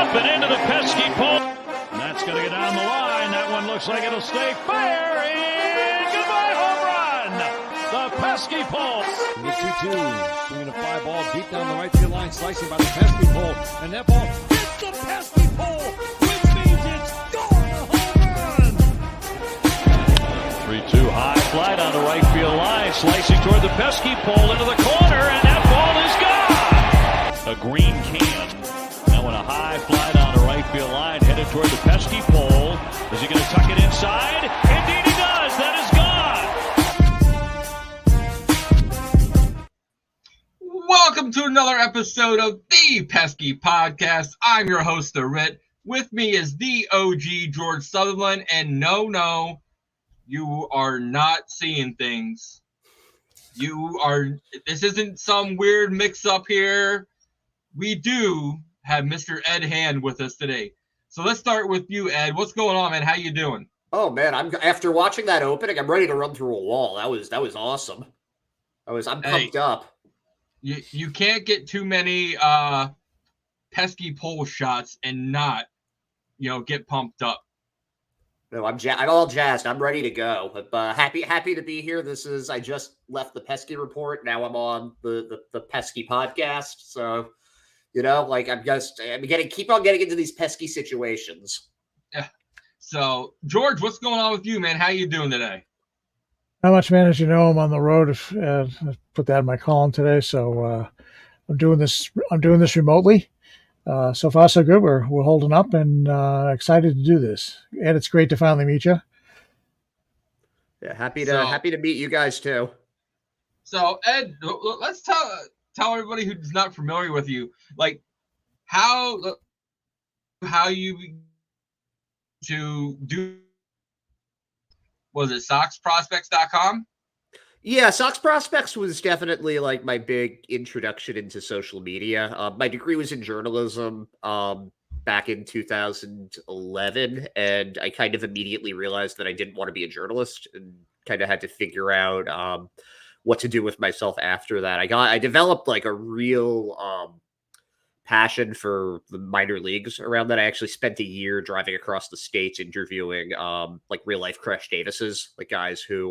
up and into the pesky pole. And that's going to get down the line. That one looks like it'll stay fair. And goodbye, home run. The pesky pole. The 2-2. Swinging a fly ball deep down the right field line, slicing by the pesky pole. And that ball hits the pesky pole, which means it's gone. A home run. 3-2 high fly down the right field line. Slicing toward the pesky pole into the corner. And that ball is gone. A green can. That one a high fly down the right field line, headed toward the pesky pole. Is he going to tuck it inside? Indeed he does. That is gone. Welcome to another episode of the Pesky Podcast. I'm your host, The Rit. With me is the OG George Sutherland. And no, you are not seeing things. This isn't some weird mix-up here. We do have Mr. Ed Hand with us today. So let's start with you, Ed. What's going on, man? How you doing? Oh man, after watching that opening, I'm ready to run through a wall. That was awesome. I'm pumped up. You can't get too many pesky pole shots and not, get pumped up. No, I'm all jazzed. I'm ready to go. Happy to be here. I just left the Pesky Report. Now I'm on the Pesky Podcast. So, keep on getting into these pesky situations. Yeah. So, George, what's going on with you, man? How you doing today? Not much, man. As you know, I'm on the road. I put that in my column today. So I'm doing this remotely. So far, so good. We're holding up and excited to do this. And it's great to finally meet you. Yeah, happy to meet you guys too. So, Ed, let's tell everybody who's not familiar with you, like how you to do. Was it SoxProspects.com? Yeah, Sox Prospects was definitely like my big introduction into social media. My degree was in journalism back in 2011, and I kind of immediately realized that I didn't want to be a journalist and kind of had to figure out what to do with myself after that. I developed like a real passion for the minor leagues around that. I actually spent a year driving across the states interviewing like real life Crush Davises, like guys who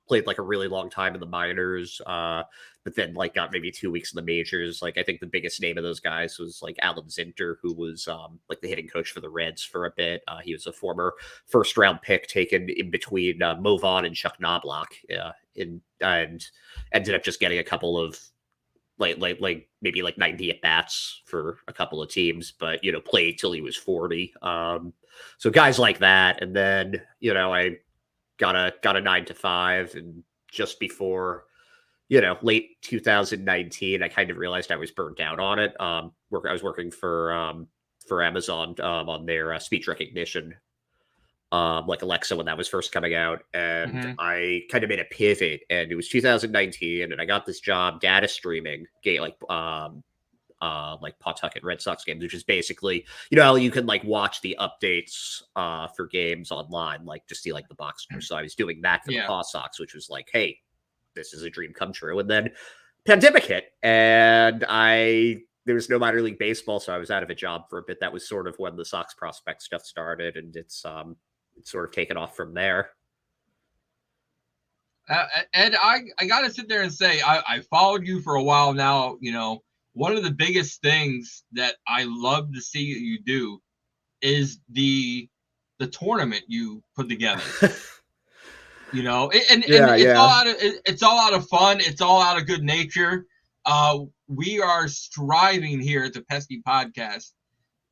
played like a really long time in the minors, but then like got maybe 2 weeks in the majors. Like I think the biggest name of those guys was like Alan Zinter, who was like the hitting coach for the Reds for a bit. He was a former first round pick taken in between Mo Vaughn and Chuck Knobloch, and ended up just getting a couple of like maybe like 90 at bats for a couple of teams, but played till he was 40. So guys like that, and then I got a 9-to-5, and just before late 2019, I kind of realized I was burnt out on it. I was working for Amazon on their speech recognition, like Alexa, when that was first coming out, and I kind of made a pivot, and it was 2019, and I got this job data streaming like Pawtucket Red Sox games, which is basically how you can like watch the updates for games online, like to see like the box score. So I was doing that for the Paw Sox, which was like, hey, this is a dream come true. And then pandemic hit, and there was no minor league baseball, so I was out of a job for a bit. That was sort of when the Sox prospect stuff started, and it's sort of taken off from there. Ed, I got to sit there and say, I followed you for a while now. One of the biggest things that I love to see you do is the tournament you put together. It's all out of fun. It's all out of good nature. We are striving here at the Pesky Podcast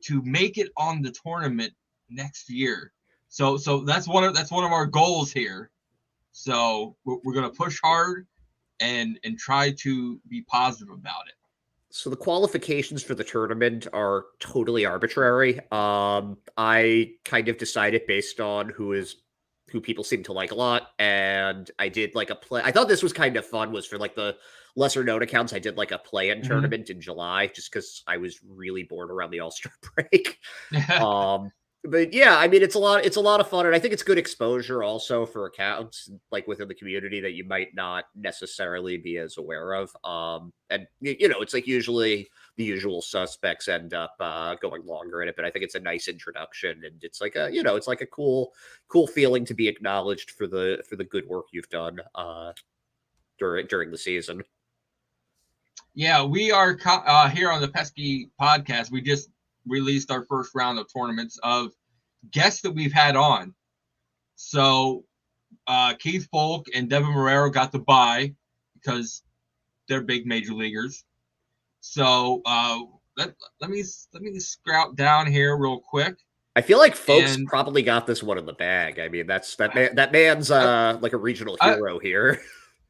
to make it on the tournament next year. So that's one of our goals here. So we're going to push hard and try to be positive about it. So the qualifications for the tournament are totally arbitrary. I kind of decided based on who people seem to like a lot, and I did like a play. I thought this was kind of fun. Was for like the lesser known accounts, I did like a play-in tournament in July, just because I was really bored around the All-Star break. But yeah, I mean, it's a lot of fun, and I think it's good exposure also for accounts like within the community that you might not necessarily be as aware of. And it's like usually the usual suspects end up going longer in it. But I think it's a nice introduction, and it's like it's like a cool feeling to be acknowledged for the good work you've done during the season. Yeah, we are here on the Pesky Podcast. We just released our first round of tournaments of guests that we've had on. So Keith Folk and Devin Marrero got the bye because they're big major leaguers. So let me scout down here real quick. I feel like folks probably got this one in the bag. I mean, that man's like a regional hero here.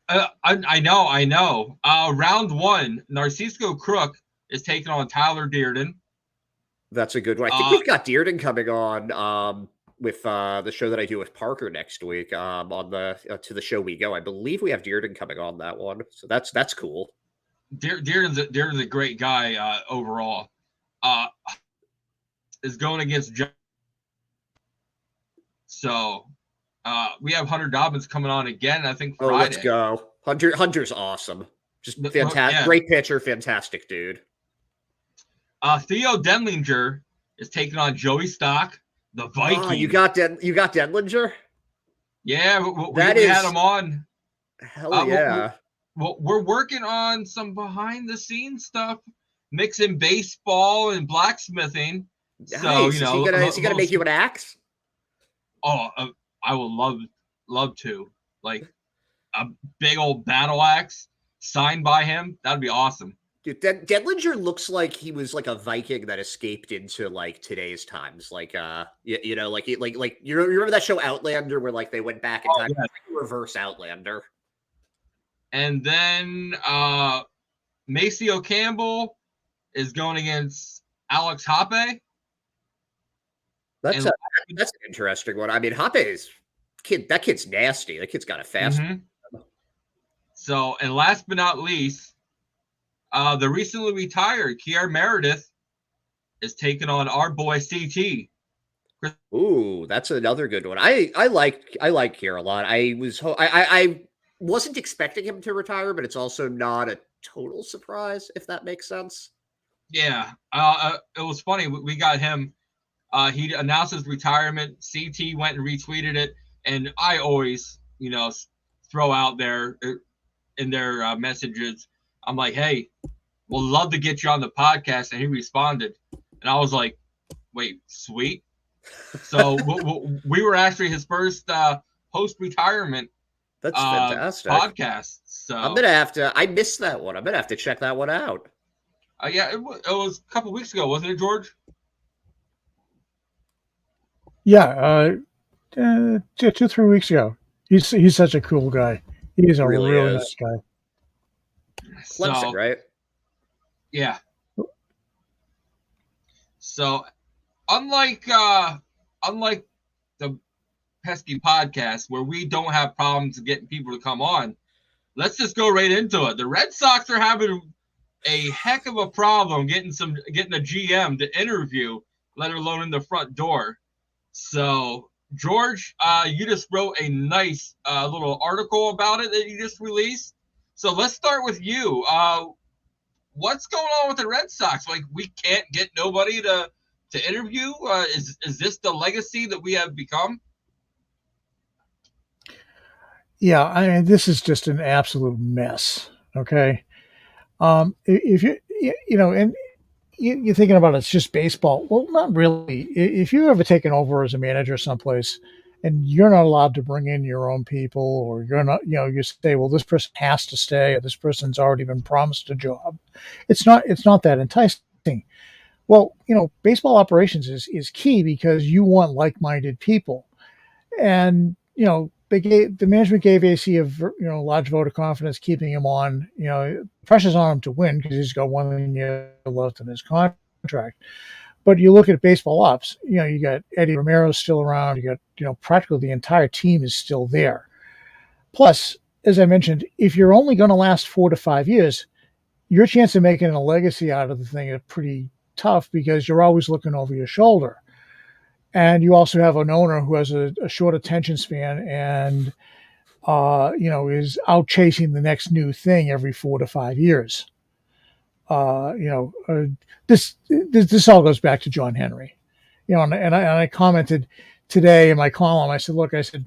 I know. Round one, Narciso Crook is taking on Tyler Dearden. That's a good one. I think we've got Dearden coming on with the show that I do with Parker next week on the To the Show We Go. I believe we have Dearden coming on that one, so that's cool. Dearden's a great guy overall. Is going against John. So we have Hunter Dobbins coming on again, I think Friday. Oh, let's go. Hunter's awesome. Just fantastic. Yeah. Great pitcher, fantastic dude. Theo Denlinger is taking on Joey Stock, the Viking. Oh, you got Denlinger? Yeah, we had him on. Hell yeah. We're working on some behind the scenes stuff, mixing baseball and blacksmithing. Nice. So, is he gonna make you an axe? Oh, I would love to. Like a big old battle axe signed by him. That'd be awesome. Dude, Denlinger looks like he was like a Viking that escaped into like today's times. Like you remember that show Outlander where like they went back in time? Yeah. Like reverse Outlander. And then Maceo Campbell is going against Alex Hoppe. That's an interesting one. I mean, Hoppe's that kid's nasty. That kid's got a fast. Mm-hmm. So, and last but not least, the recently retired Kier Meredith is taking on our boy CT. Ooh, that's another good one. I like Kier a lot. I wasn't expecting him to retire, but it's also not a total surprise, if that makes sense. Yeah, it was funny. We got him. He announced his retirement. CT went and retweeted it, and I always, throw out there in their messages. I'm like, hey, we'll love to get you on the podcast, and he responded, and I was like, wait, sweet. So we were actually his first post-retirement. That's fantastic podcast. So I'm gonna have to. I missed that one. I'm gonna have to check that one out. Yeah, it was a couple weeks ago, wasn't it, George? Yeah, 2-3 weeks ago. He's such a cool guy. He's a really nice guy. Clemson, right? Yeah. So, unlike the Pesky Podcast, where we don't have problems getting people to come on, let's just go right into it. The Red Sox are having a heck of a problem getting a GM to interview, let alone in the front door. So, George, you just wrote a nice little article about it that you just released. So let's start with you. What's going on with the Red Sox? Like, we can't get nobody to interview? Is this the legacy that we have become? Yeah, I mean, this is just an absolute mess. Okay, if and you're thinking about it's just baseball. Well, not really. If you've ever taken over as a manager someplace and you're not allowed to bring in your own people, or you're not, you say, well, this person has to stay, or this person's already been promised a job. It's not that enticing. Well, baseball operations is key because you want like-minded people, and the management gave AC a large vote of confidence, keeping him on. Pressure's on him to win because he's got 1 year left in his contract. But you look at baseball ops. You got Eddie Romero still around. You got practically the entire team is still there. Plus, as I mentioned, if you're only going to last 4 to 5 years, your chance of making a legacy out of the thing is pretty tough because you're always looking over your shoulder. And you also have an owner who has a short attention span and, is out chasing the next new thing every 4 to 5 years. This all goes back to John Henry, and I commented today in my column. I said, look, I said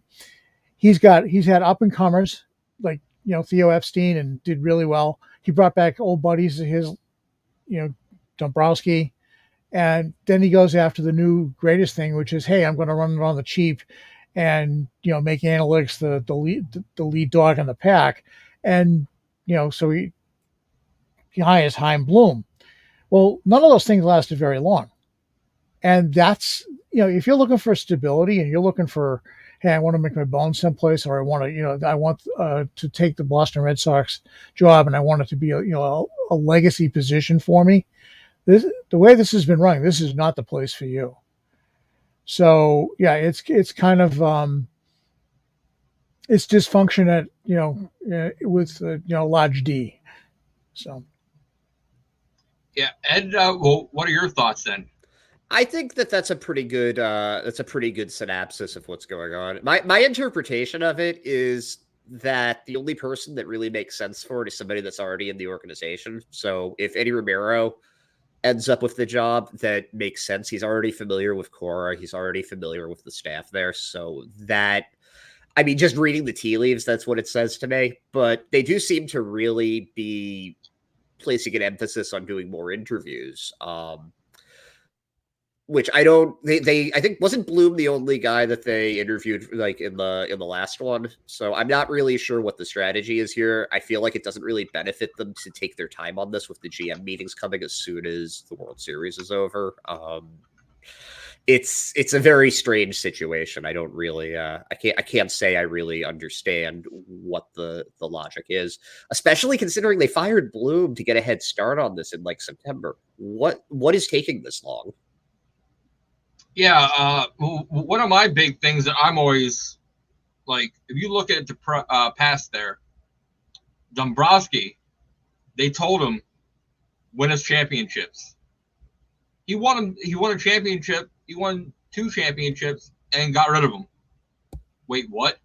he's had up and comers like Theo Epstein and did really well. He brought back old buddies of his, Dombrowski, and then he goes after the new greatest thing, which is, hey, I'm going to run it on the cheap, and make analytics the lead dog in the pack, and so he hires Chaim Bloom. Well, none of those things lasted very long. And that's, if you're looking for stability and you're looking for, hey, I want to make my bones someplace, or I want to, I want to take the Boston Red Sox job, and I want it to be a legacy position for me. The way this has been running, this is not the place for you. So yeah, it's kind of it's dysfunction at with large D. So. Yeah, Ed. Well, what are your thoughts then? I think that's a pretty good synopsis of what's going on. My interpretation of it is that the only person that really makes sense for it is somebody that's already in the organization. So if Eddie Romero ends up with the job, that makes sense. He's already familiar with Cora. He's already familiar with the staff there. So that, I mean, just reading the tea leaves, that's what it says to me. But they do seem to really be placing an emphasis on doing more interviews. Which I think wasn't Bloom the only guy that they interviewed like in the last one. So I'm not really sure what the strategy is here. I feel like it doesn't really benefit them to take their time on this with the GM meetings coming as soon as the World Series is over. It's a very strange situation. I don't really I can't say I really understand what the logic is, especially considering they fired Bloom to get a head start on this in like September. What is taking this long? Yeah, one of my big things that I'm always like, if you look at the past there, Dombrowski, they told him win us championships. He won a championship. He won 2 championships and got rid of him. Wait, what?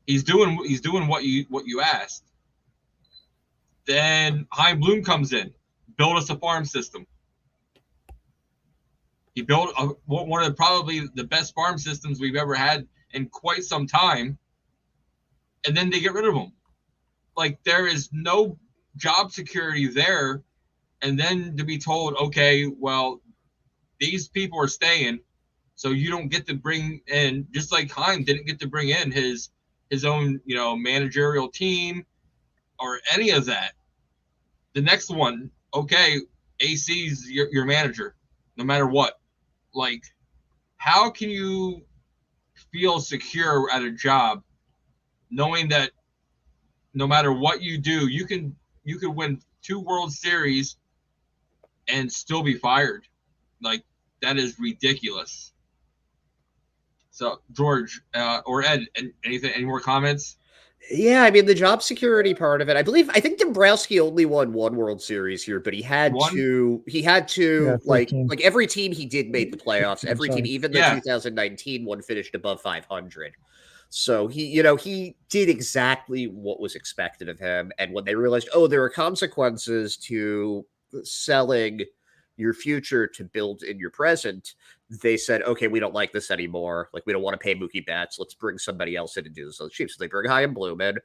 He's doing what you asked. Then Chaim Bloom comes in, build us a farm system. He built one of probably the best farm systems we've ever had in quite some time, and then they get rid of him. Like, there is no job security there, and then to be told, okay, well, these people are staying, so you don't get to bring in, just like Chaim didn't get to bring in his own managerial team or any of that. The next one, okay, AC's your manager, no matter what. Like, how can you feel secure at a job knowing that no matter what you do, you could win 2 World Series and still be fired? Like, that is ridiculous. So, George or Ed, any more comments? Yeah, I mean, the job security part of it, I think Dombrowski only won 1 World Series here, but he had to, like every team he did made the playoffs. Every team, even the 2019 one, finished above 500. So he did exactly what was expected of him. And when they realized, oh, there are consequences to selling your future to build in your present, they said, okay, we don't like this anymore. Like, we don't want to pay Mookie Betts. Let's bring somebody else in and do this on the cheap. So they bring Chaim Bloom in,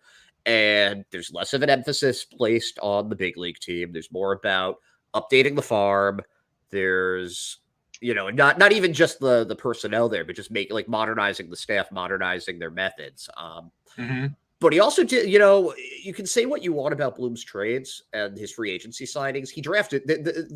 and there's less of an emphasis placed on the big league team. There's more about updating the farm. There's, not even just the personnel there, but just modernizing the staff, modernizing their methods. But he also did, you can say what you want about Bloom's trades and his free agency signings.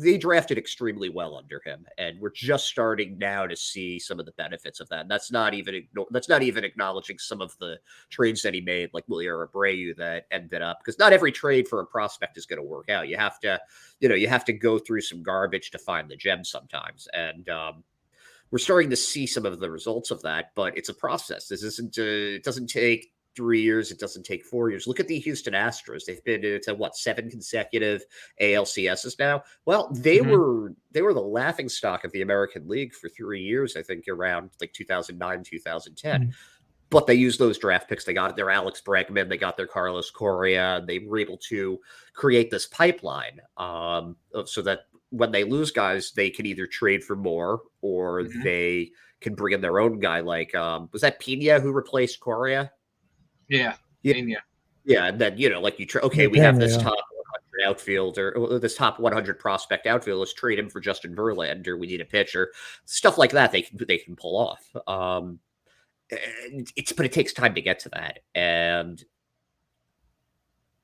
They drafted extremely well under him, and we're just starting now to see some of the benefits of that. And that's not even acknowledging some of the trades that he made, like Wilyer Abreu, that ended up, because not every trade for a prospect is going to work out. You have to go through some garbage to find the gem sometimes, and we're starting to see some of the results of that. But it's a process. This isn't. It doesn't take 3 years. It doesn't take 4 years. Look at the Houston Astros. They've been to 7 consecutive ALCSs now. Well, they were the laughingstock of the American League for 3 years, I think, around like 2009, 2010. But they used those draft picks. They got their Alex Bregman, they got their Carlos Correa. They were able to create this pipeline so that when they lose guys, they can either trade for more or they can bring in their own guy. Like, was that Pena who replaced Correa? Yeah. Yeah, and then, like you we have this top 100 outfielder, this top 100 prospect outfielder. Let's trade him for Justin Verlander. We need a pitcher, stuff like that. They can pull off. But it takes time to get to that, and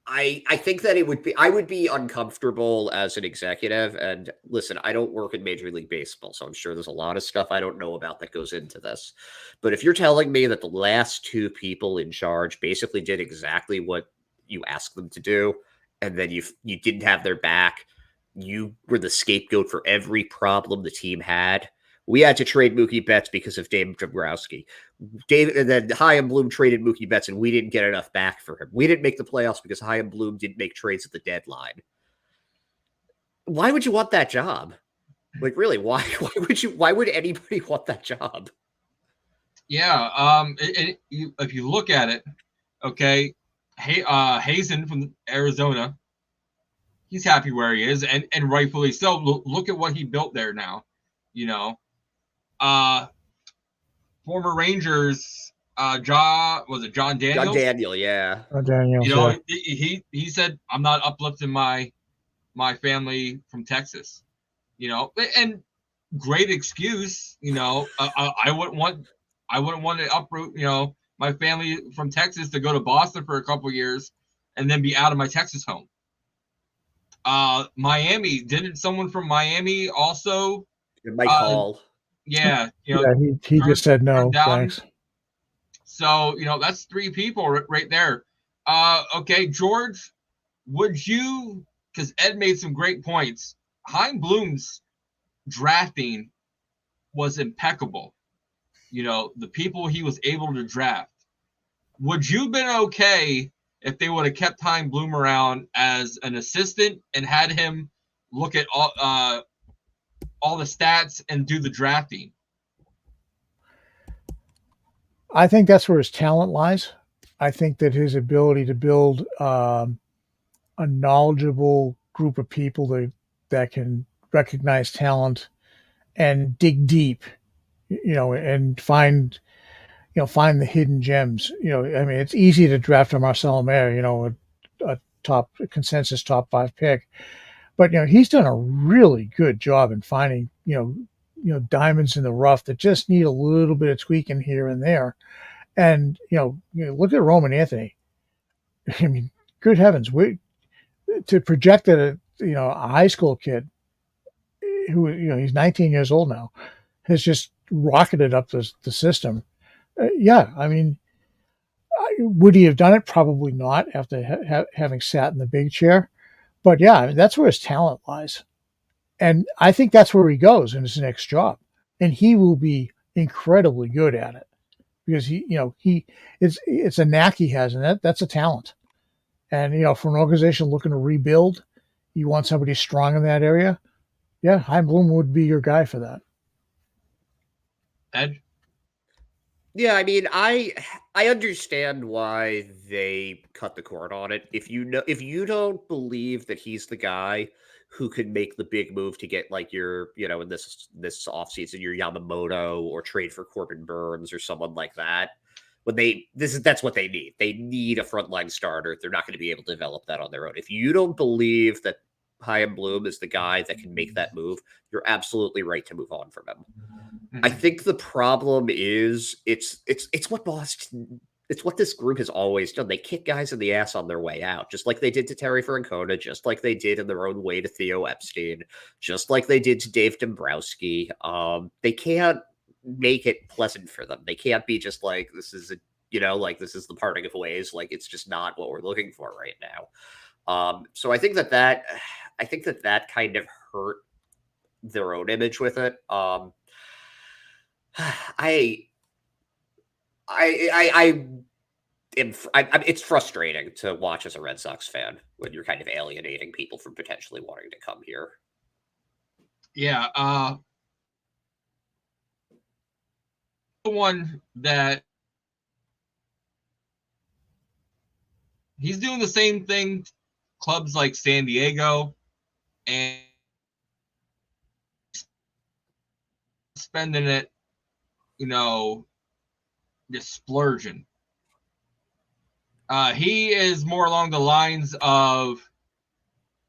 I think that I would be uncomfortable as an executive. And listen, I don't work in Major League Baseball, so I'm sure there's a lot of stuff I don't know about that goes into this. But if you're telling me that the last two people in charge basically did exactly what you asked them to do, and then you didn't have their back, you were the scapegoat for every problem the team had. We had to trade Mookie Betts because of Dave Dombrowski. And then Chaim Bloom traded Mookie Betts, and we didn't get enough back for him. We didn't make the playoffs because Chaim Bloom didn't make trades at the deadline. Why would you want that job? Like, really, why would anybody want that job? Yeah. If you look at it, okay, Hazen from Arizona, he's happy where he is, and rightfully so. Look at what he built there now. Former Rangers, John Daniels? John Daniel, yeah. Daniel, he said, I'm not uplifting my family from Texas, and great excuse, I wouldn't want to uproot, my family from Texas to go to Boston for a couple years and then be out of my Texas home. Miami, didn't someone from Miami also? Mike Hall. Yeah, he just said no, thanks. So that's three people right there. Okay, George, would you? Because Ed made some great points. Chaim Bloom's drafting was impeccable. The people he was able to draft. Would you have been okay if they would have kept Chaim Bloom around as an assistant and had him look at all the stats and do the drafting? I think that's where his talent lies. I think that his ability to build a knowledgeable group of people that can recognize talent and dig deep, and find the hidden gems. It's easy to draft a Marcel Mayer, a consensus top 5 pick. But he's done a really good job in finding diamonds in the rough that just need a little bit of tweaking here and there. And look at Roman Anthony. I mean, good heavens, to project that a high school kid who he's 19 years old now has just rocketed up the system. I mean, would he have done it? Probably not after having sat in the big chair. But that's where his talent lies. And I think that's where he goes in his next job. And he will be incredibly good at it because it's a knack he has, and that's a talent. And, for an organization looking to rebuild, you want somebody strong in that area. Yeah, Chaim Bloom would be your guy for that. Ed? Yeah, I mean, I understand why they cut the cord on it. If you don't believe that he's the guy who could make the big move to get like your, in this offseason, your Yamamoto, or trade for Corbin Burns or someone like that, that's what they need. They need a frontline starter. They're not going to be able to develop that on their own. If you don't believe that Chaim Bloom is the guy that can make that move, you're absolutely right to move on from him. I think the problem is it's what Boston, it's what this group has always done. They kick guys in the ass on their way out, just like they did to Terry Francona, just like they did in their own way to Theo Epstein, just like they did to Dave Dombrowski. They can't make it pleasant for them. They can't be just like, this is the parting of ways. Like, it's just not what we're looking for right now. So I think that kind of hurt their own image with it. It's frustrating to watch as a Red Sox fan when you're kind of alienating people from potentially wanting to come here. Yeah. The one that he's doing the same thing clubs like San Diego and spending it, just splurging. He is more along the lines of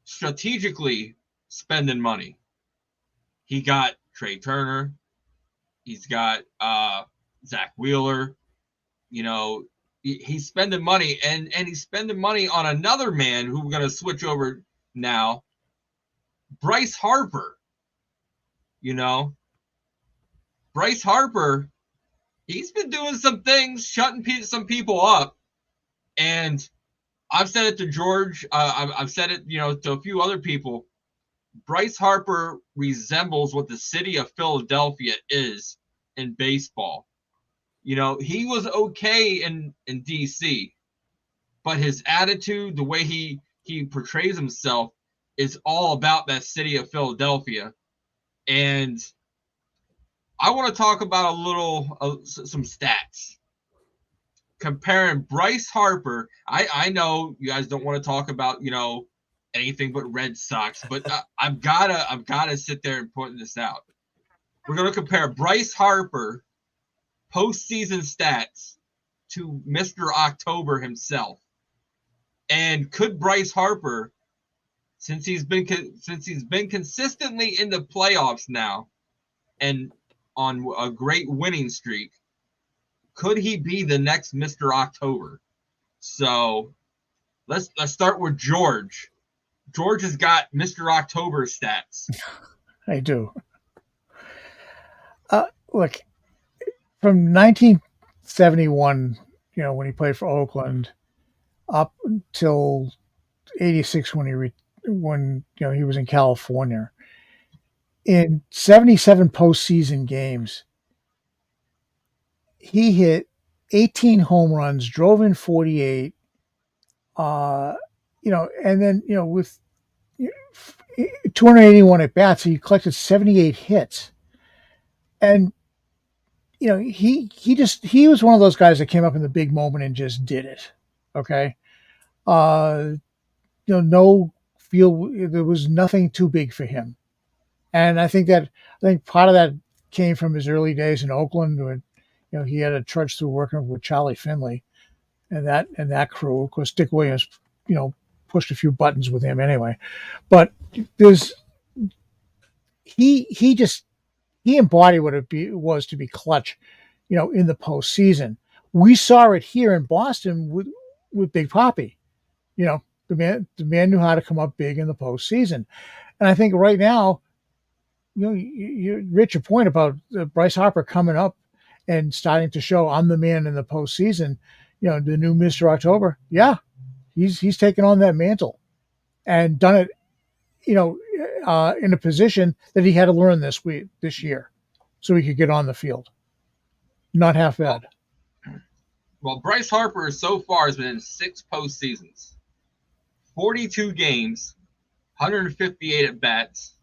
strategically spending money. He got Trey Turner. He's got Zach Wheeler. He's spending money, and he's spending money on another man who we're going to switch over now, Bryce Harper. Bryce Harper, he's been doing some things, shutting some people up. And I've said it to George. I've said it, to a few other people. Bryce Harper resembles what the city of Philadelphia is in baseball. He was okay in DC, but his attitude, the way he portrays himself, is all about that city of Philadelphia. And I want to talk about some stats. Comparing Bryce Harper, I know you guys don't want to talk about, anything but Red Sox, but I've gotta sit there and point this out. We're going to compare Bryce Harper postseason stats to Mr. October himself. And could Bryce Harper, since he's been consistently in the playoffs now and on a great winning streak, could he be the next Mr. October? So let's start with George. George has got Mr. October stats. I do. Look, from 1971, when he played for Oakland, up until 86 when he was in California, in 77 postseason games, he hit 18 home runs, drove in 48, and then, with 281 at bats, he collected 78 hits. And, he was one of those guys that came up in the big moment and just did it. Okay. There was nothing too big for him. And I think part of that came from his early days in Oakland when, he had to trudge through working with Charlie Finley and that crew. Of course, Dick Williams, pushed a few buttons with him anyway. But he embodied what it was to be clutch, in the postseason. We saw it here in Boston with Big Papi. The man knew how to come up big in the postseason. And I think right now, Rich, your point about Bryce Harper coming up and starting to show I'm the man in the postseason, the new Mr. October. Yeah, he's taken on that mantle and done it, in a position that he had to learn this year, so he could get on the field. Not half bad. Well, Bryce Harper so far has been in 6 postseasons, 42 games, 158 at bats,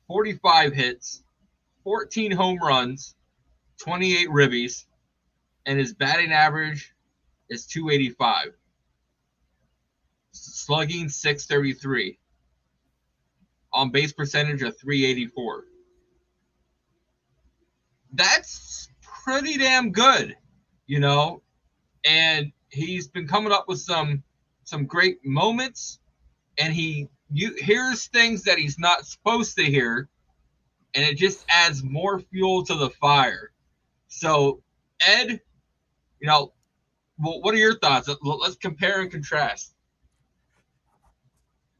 45 hits, 14 home runs, 28 ribbies, and his batting average is .285. Slugging .633. On base percentage of .384. That's pretty damn good, and he's been coming up with some great moments, and he hears things that he's not supposed to hear, and it just adds more fuel to the fire. So, Ed, what are your thoughts? Let's compare and contrast.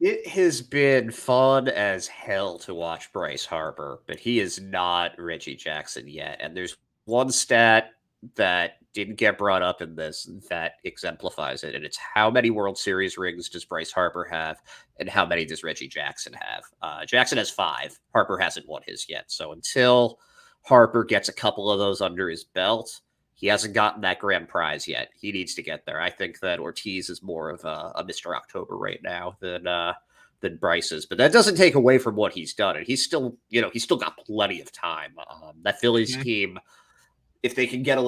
It has been fun as hell to watch Bryce Harper, but he is not Reggie Jackson yet. And there's one stat that didn't get brought up in this that exemplifies it, and it's how many World Series rings does Bryce Harper have, and how many does Reggie Jackson have? Jackson has 5. Harper hasn't won his yet. So until Harper gets a couple of those under his belt, he hasn't gotten that grand prize yet. He needs to get there. I think that Ortiz is more of a Mr. October right now than Bryce is, but that doesn't take away from what he's done. And he's still got plenty of time. That Phillies team, if they can get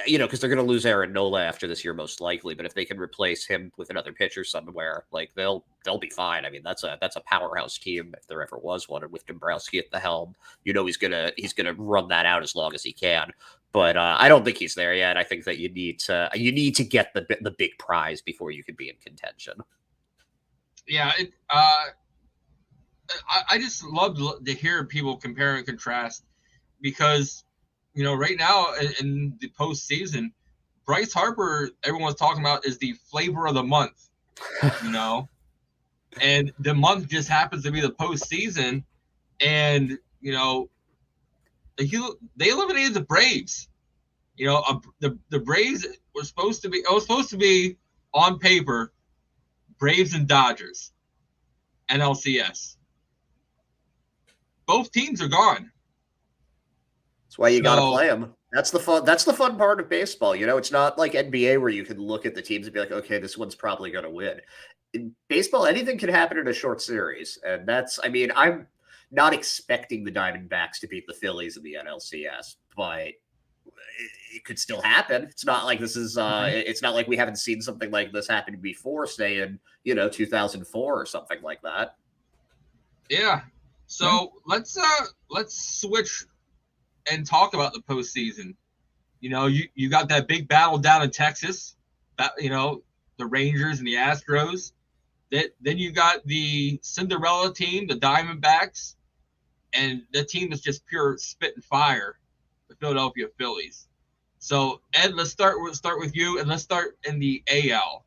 because they're going to lose Aaron Nola after this year most likely. But if they can replace him with another pitcher somewhere, like they'll be fine. I mean, that's a powerhouse team if there ever was one. And with Dombrowski at the helm, he's gonna run that out as long as he can. But I don't think he's there yet. I think that you need to get the big prize before you can be in contention. Yeah, I just love to hear people compare and contrast because, right now in the postseason, Bryce Harper, everyone's talking about, is the flavor of the month, and the month just happens to be the postseason, and, they eliminated the Braves. The Braves were supposed to be on paper, Braves and Dodgers, NLCS. Both teams are gone. That's why you got to play them. That's the fun part of baseball. It's not like NBA where you can look at the teams and be like, okay, this one's probably going to win. In baseball, anything can happen in a short series. And I'm not expecting the Diamondbacks to beat the Phillies in the NLCS, but it could still happen. It's not like this is, it's not like we haven't seen something like this happen before, say in, 2004 or something like that. Yeah. So let's switch and talk about the postseason. You got that big battle down in Texas, the Rangers and the Astros. Then you got the Cinderella team, the Diamondbacks, and the team that's just pure spit and fire, the Philadelphia Phillies. So Ed, let's start with you, and let's start in the AL.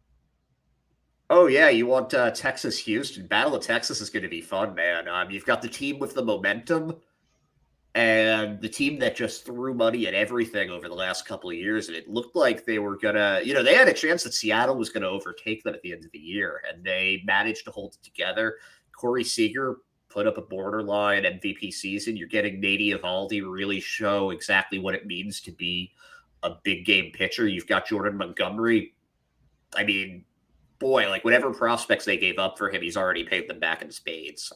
Oh, yeah, you want Texas-Houston. Battle of Texas is going to be fun, man. You've got the team with the momentum and the team that just threw money at everything over the last couple of years, and it looked like they were going to, they had a chance that Seattle was going to overtake them at the end of the year, and they managed to hold it together. Corey Seager put up a borderline MVP season. You're getting Nate Eovaldi really show exactly what it means to be a big-game pitcher. You've got Jordan Montgomery. I mean, boy, like whatever prospects they gave up for him, he's already paid them back in spades.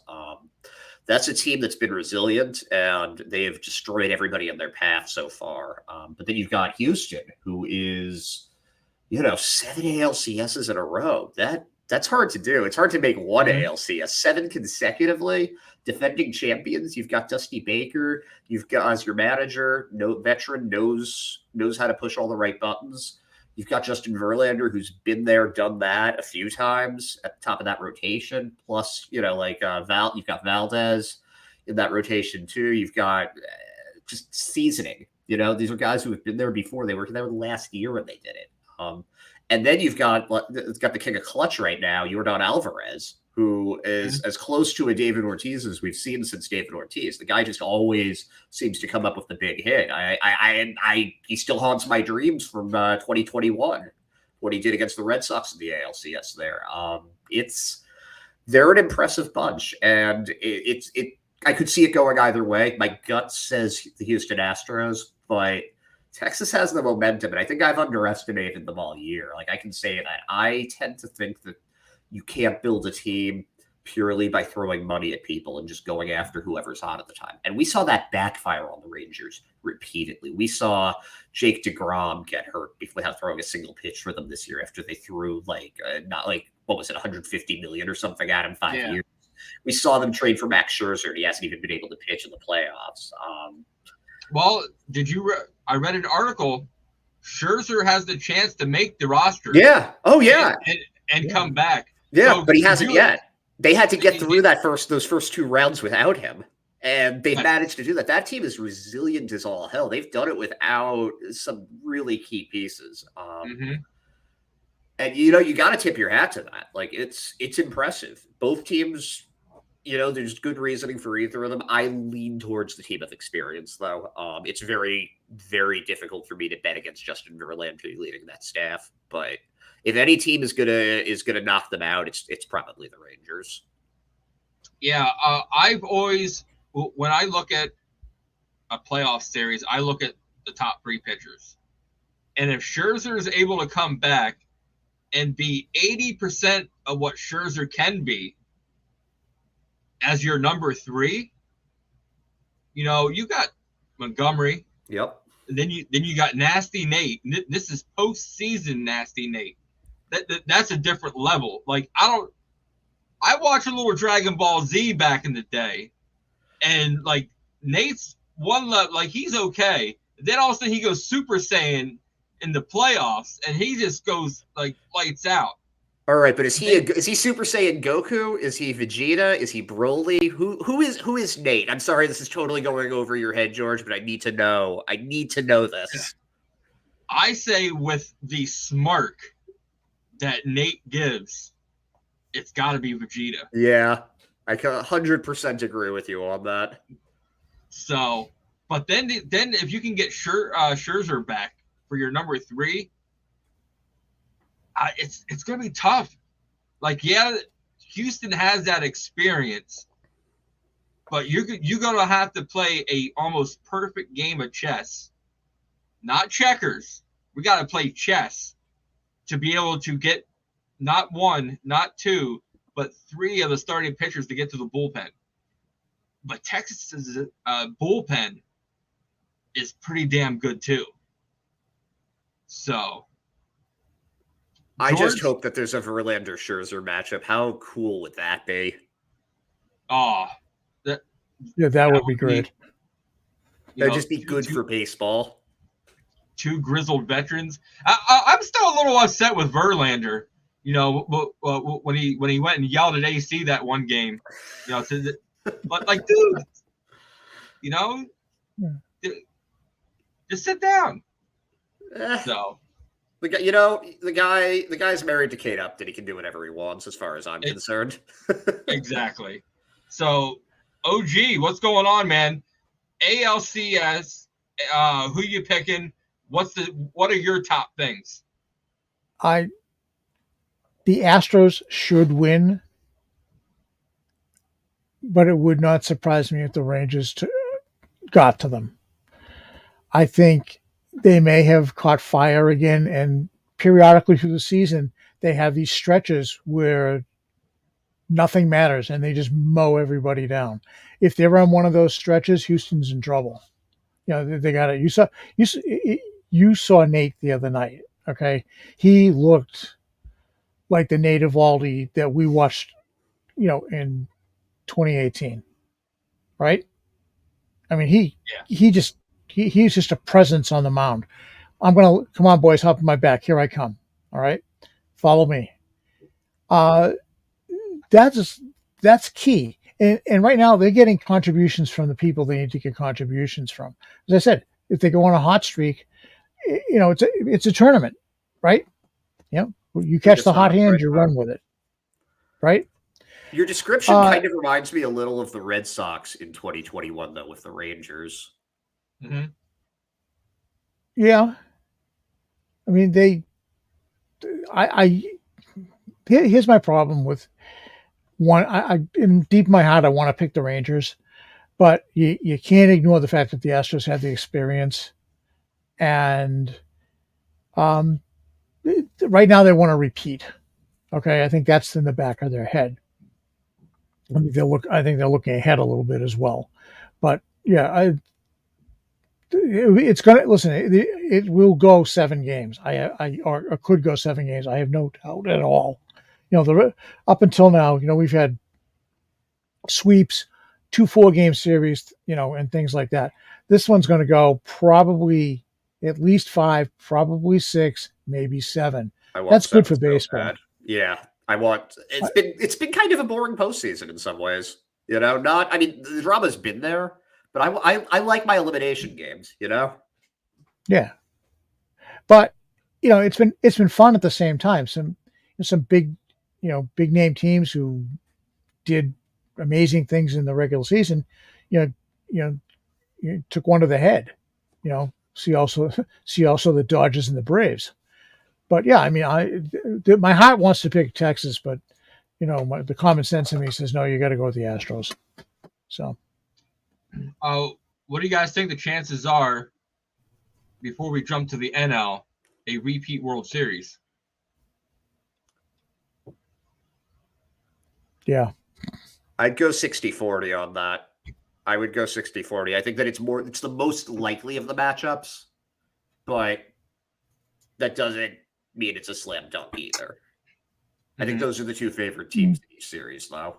That's a team that's been resilient, and they have destroyed everybody in their path so far. But then you've got Houston, who is, 7 ALCSs in a row. That's hard to do. It's hard to make one ALCS. 7 consecutively, defending champions. You've got Dusty Baker. You've got, as your manager, veteran, knows how to push all the right buttons. You've got Justin Verlander, who's been there, done that a few times at the top of that rotation. Plus, you've got Valdez in that rotation too. You've got just seasoning. These are guys who have been there before. They were there last year when they did it. And then it's got the king of clutch right now, Yordan Alvarez, who is as close to a David Ortiz as we've seen since David Ortiz. The guy just always seems to come up with the big hit. He still haunts my dreams from 2021, what he did against the Red Sox in the ALCS there. They're an impressive bunch, and I could see it going either way. My gut says the Houston Astros, but Texas has the momentum, and I think I've underestimated them all year. Like, I can say that. I tend to think that you can't build a team purely by throwing money at people and just going after whoever's hot at the time. And we saw that backfire on the Rangers repeatedly. We saw Jake DeGrom get hurt without throwing a single pitch for them this year after they threw $150 million or something at him 5 years. We saw them trade for Max Scherzer, and he hasn't even been able to pitch in the playoffs. Well, I read an article. Scherzer has the chance to make the roster. Yeah. Oh, yeah. And come back. Yeah, so, but he hasn't yet. They had to get through those first 2 rounds without him, and they've managed to do that. That team is resilient as all hell. They've done it without some really key pieces. And you got to tip your hat to that. Like it's impressive. Both teams, there's good reasoning for either of them. I lean towards the team of experience, though. It's very, very difficult for me to bet against Justin Verlander leading that staff, but if any team is gonna knock them out, it's probably the Rangers. Yeah, I've always, when I look at a playoff series, I look at the top 3 pitchers, and if Scherzer is able to come back and be 80% of what Scherzer can be as your number 3, you got Montgomery. Yep. then you got Nasty Nate. This is postseason Nasty Nate. That's a different level. Like I watched a little Dragon Ball Z back in the day, and like Nate's one level, like he's okay. Then all of a sudden he goes Super Saiyan in the playoffs, and he just goes like lights out. All right, but is he Super Saiyan Goku? Is he Vegeta? Is he Broly? Who is Nate? I'm sorry, this is totally going over your head, George, but I need to know. I need to know this. I say with the smirk that Nate gives, it's got to be Vegeta. Yeah, I can 100% agree with you on that. So, but then if you can get Scherzer back for your number 3, it's going to be tough. Like, yeah, Houston has that experience, but you're going to have to play a almost perfect game of chess, not checkers. We got to play chess to be able to get not 1, not 2, but 3 of the starting pitchers to get to the bullpen. But Texas's bullpen is pretty damn good too. So I just hope that there's a Verlander Scherzer matchup. How cool would that be? Oh, that would be great. That'd just be good for baseball. 2 grizzled veterans. I'm still a little upset with Verlander. You know, when he went and yelled at AC that one game. You know, but like, dude, you know, just sit down. So. The guy's married to Kate Upton. He can do whatever he wants, as far as I'm concerned. Exactly. So, OG, what's going on, man? ALCS, who you picking? What are your top things? The Astros should win, but it would not surprise me if the Rangers got to them. I think they may have caught fire again, and periodically through the season, they have these stretches where nothing matters and they just mow everybody down. If they're on one of those stretches, Houston's in trouble. You know, they got it. You saw Nate the other night. Okay. He looked like the Nate Eovaldi that we watched, you know, in 2018. Right. I mean, he's just a presence on the mound. Come on, boys, hop on my back. Here I come. All right. Follow me. That's key. And right now they're getting contributions from the people they need to get contributions from. As I said, if they go on a hot streak, you know, it's a tournament, right? You know, you catch the hot hand, you run with it. Right? Your description kind of reminds me a little of the Red Sox in 2021, though, with the Rangers. Mm-hmm. Yeah. I mean, here's my problem with one. In deep in my heart, I want to pick the Rangers, but you can't ignore the fact that the Astros had the experience, and right now they want to repeat. Okay, I think that's in the back of their head. I think they're looking ahead a little bit as well, but yeah, it's gonna listen. It will go 7 games. Or could go 7 games. I have no doubt at all. You know, up until now, you know, we've had sweeps, 2 4-game series, you know, and things like that. This one's going to go probably at least 5, probably 6, maybe 7. That's good for baseball. Bad. Yeah, it's been kind of a boring postseason in some ways. You know, the drama's been there. But I like my elimination games, you know? Yeah. But, you know, it's been fun at the same time. Some big name teams who did amazing things in the regular season, you took one to the head, you know, see also the Dodgers and the Braves. But yeah, I mean, my heart wants to pick Texas, but you know, the common sense in me says, no, you got to go with the Astros. So. What do you guys think the chances are, before we jump to the NL, a repeat World Series? Yeah. I'd go 60-40 on that. I would go 60-40. I think that it's the most likely of the matchups. but that doesn't mean it's a slam dunk either. I think those are the two favorite teams in each series now.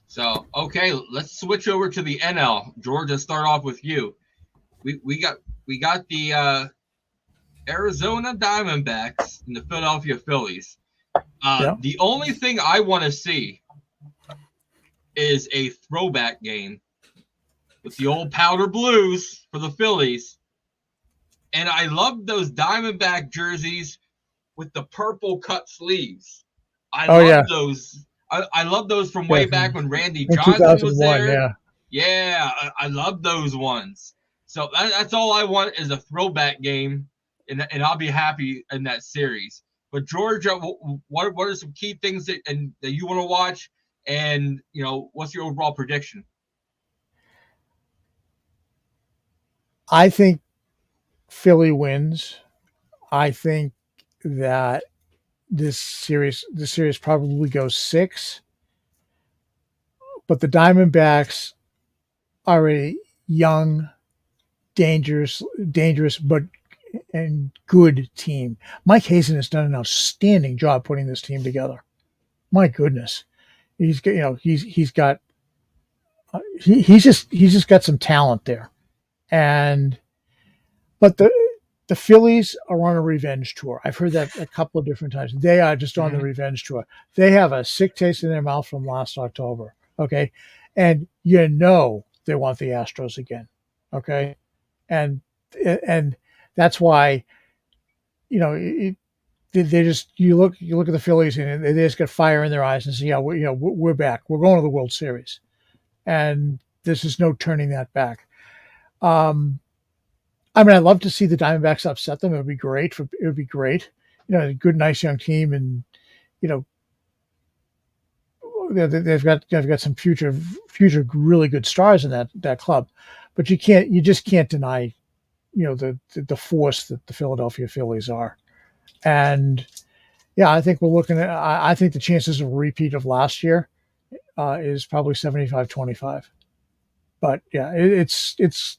So, okay, let's switch over to the NL. George, let's start off with you. We got the Arizona Diamondbacks and the Philadelphia Phillies. The only thing I want to see is a throwback game with the old powder blues for the Phillies. And I love those Diamondback jerseys with the purple cut sleeves. I love those. I love those from way back when Randy Johnson was there. Yeah, I love those ones. So that's all I want is a throwback game, and I'll be happy in that series. But Georgia, what are some key things that you want to watch, and what's your overall prediction? I think Philly wins. I think that this series probably goes 6. But the Diamondbacks are a young, dangerous, and good team. Mike Hazen has done an outstanding job putting this team together. My goodness, he's just got some talent there, but the Phillies are on a revenge tour. I've heard that a couple of different times. They are just on the revenge tour. They have a sick taste in their mouth from last October. Okay. And they want the Astros again. Okay. And that's why, they just, you look at the Phillies and they just got fire in their eyes and say, we're back. We're going to the World Series. And this is no turning that back. I'd love to see the Diamondbacks upset them. It would be great. A good, nice young team, and they've got some future really good stars in that club. But you just can't deny, the force that the Philadelphia Phillies are. And I think we're looking at. I think the chances of a repeat of last year is probably 75-25. But it's.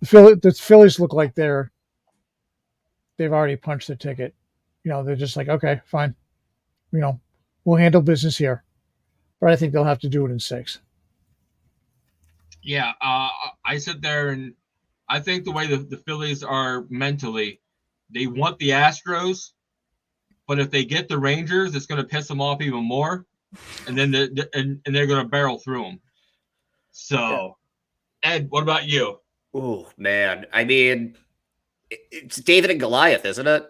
The Phillies look like they've already punched the ticket. They're just like, okay, fine. We'll handle business here. But I think they'll have to do it in 6. Yeah, I sit there and I think the way the Phillies are mentally, they want the Astros, but if they get the Rangers, it's going to piss them off even more, and then they're going to barrel through them. So, Ed, what about you? Oh, man. I mean, it's David and Goliath, isn't it?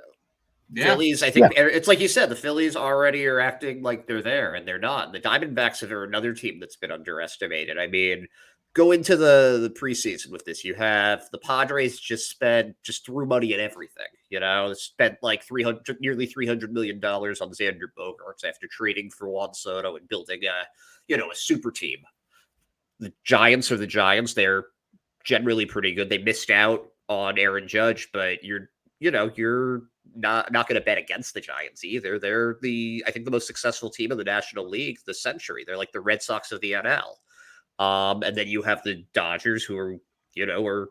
Yeah. Phillies, I think it's like you said, the Phillies already are acting like they're there, and they're not. The Diamondbacks are another team that's been underestimated. I mean, go into the preseason with this. You have the Padres just threw money at everything. They spent like nearly $300 million on Xander Bogaerts after trading for Juan Soto and building a super team. The Giants are the Giants. They're generally pretty good. They missed out on Aaron Judge, but you're not going to bet against the Giants either. They're I think the most successful team in the National League this century. They're like the Red Sox of the NL. And then you have the Dodgers, who are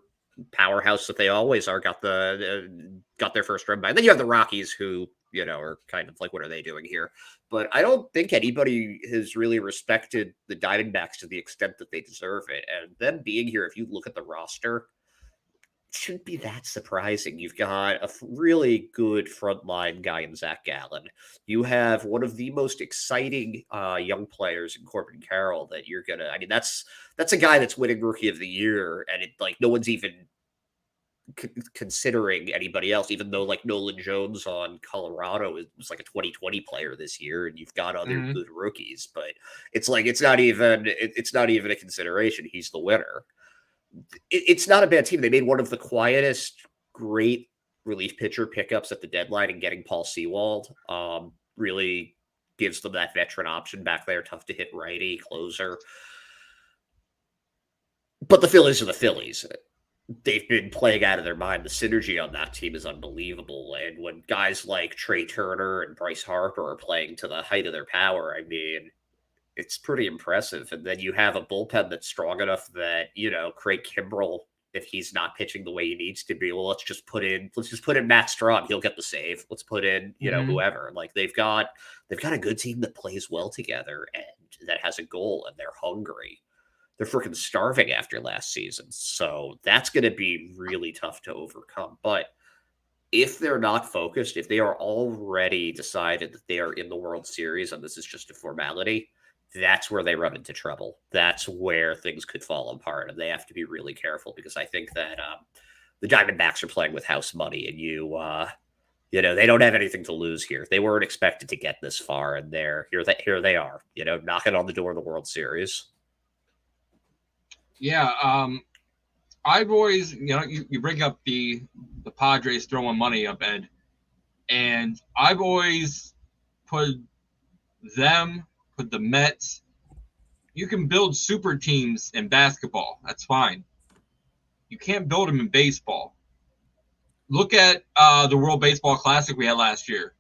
powerhouse that they always are. Got their first run by. And then you have the Rockies, who are kind of like, what are they doing here? But I don't think anybody has really respected the Diamondbacks to the extent that they deserve it. And them being here, if you look at the roster, it shouldn't be that surprising. You've got a really good frontline guy in Zach Gallen. You have one of the most exciting young players in Corbin Carroll that you're gonna. I mean, that's a guy that's winning Rookie of the Year, and no one's even considering anybody else, even though like Nolan Jones on Colorado was like a 2020 player this year, and you've got other good rookies, but it's not even a consideration. He's the winner. It's not a bad team. They made one of the quietest, great relief pitcher pickups at the deadline, and getting Paul Sewald really gives them that veteran option back there, tough to hit righty, closer. But the Phillies are the Phillies. They've been playing out of their mind. The synergy on that team is unbelievable. And when guys like Trey Turner and Bryce Harper are playing to the height of their power, I mean, it's pretty impressive. And then you have a bullpen that's strong enough that, Craig Kimbrell if he's not pitching the way he needs to be, well, let's just put in Matt Strahm. He'll get the save. Let's put in, whoever. Like they've got a good team that plays well together and that has a goal and they're hungry. They're freaking starving after last season. So that's going to be really tough to overcome. But if they're not focused, if they are already decided that they are in the World Series and this is just a formality, that's where they run into trouble. That's where things could fall apart, and they have to be really careful because I think that the Diamondbacks are playing with house money, and they don't have anything to lose here. They weren't expected to get this far, and here they are, knocking on the door of the World Series. Yeah, I've always, you bring up the Padres throwing money up, Ed, and I've always put the Mets. You can build super teams in basketball. That's fine. You can't build them in baseball. Look at the World Baseball Classic we had last year.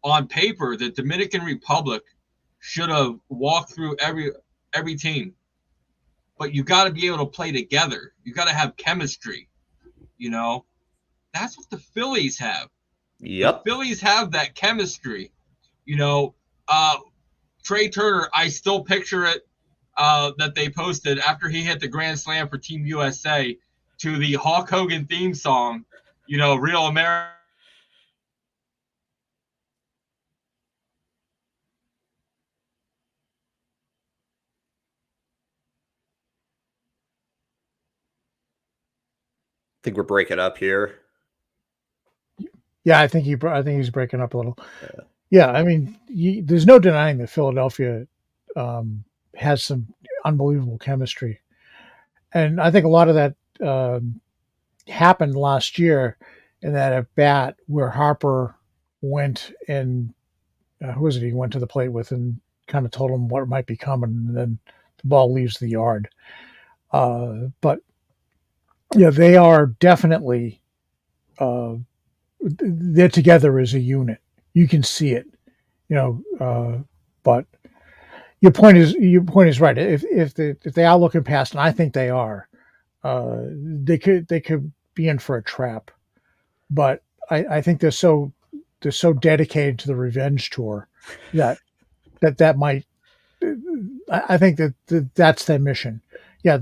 On paper, the Dominican Republic should have walked through every team. But you got to be able to play together. You got to have chemistry. That's what the Phillies have. Yep. The Phillies have that chemistry. Trey Turner, I still picture it that they posted after he hit the grand slam for Team USA to the Hulk Hogan theme song, Real America. I think we're breaking up here. Yeah, I think he's breaking up a little. Yeah, I mean, there's no denying that Philadelphia has some unbelievable chemistry, and I think a lot of that happened last year in that at bat where Harper went and he went to the plate with and kind of told him what might be coming, and then the ball leaves the yard. But yeah, they are definitely they're together as a unit. You can see it, but your point is right. If they are looking past, and I think they are, they could be in for a trap. But I think they're so dedicated to the revenge tour that might. I think that's their mission. Yeah,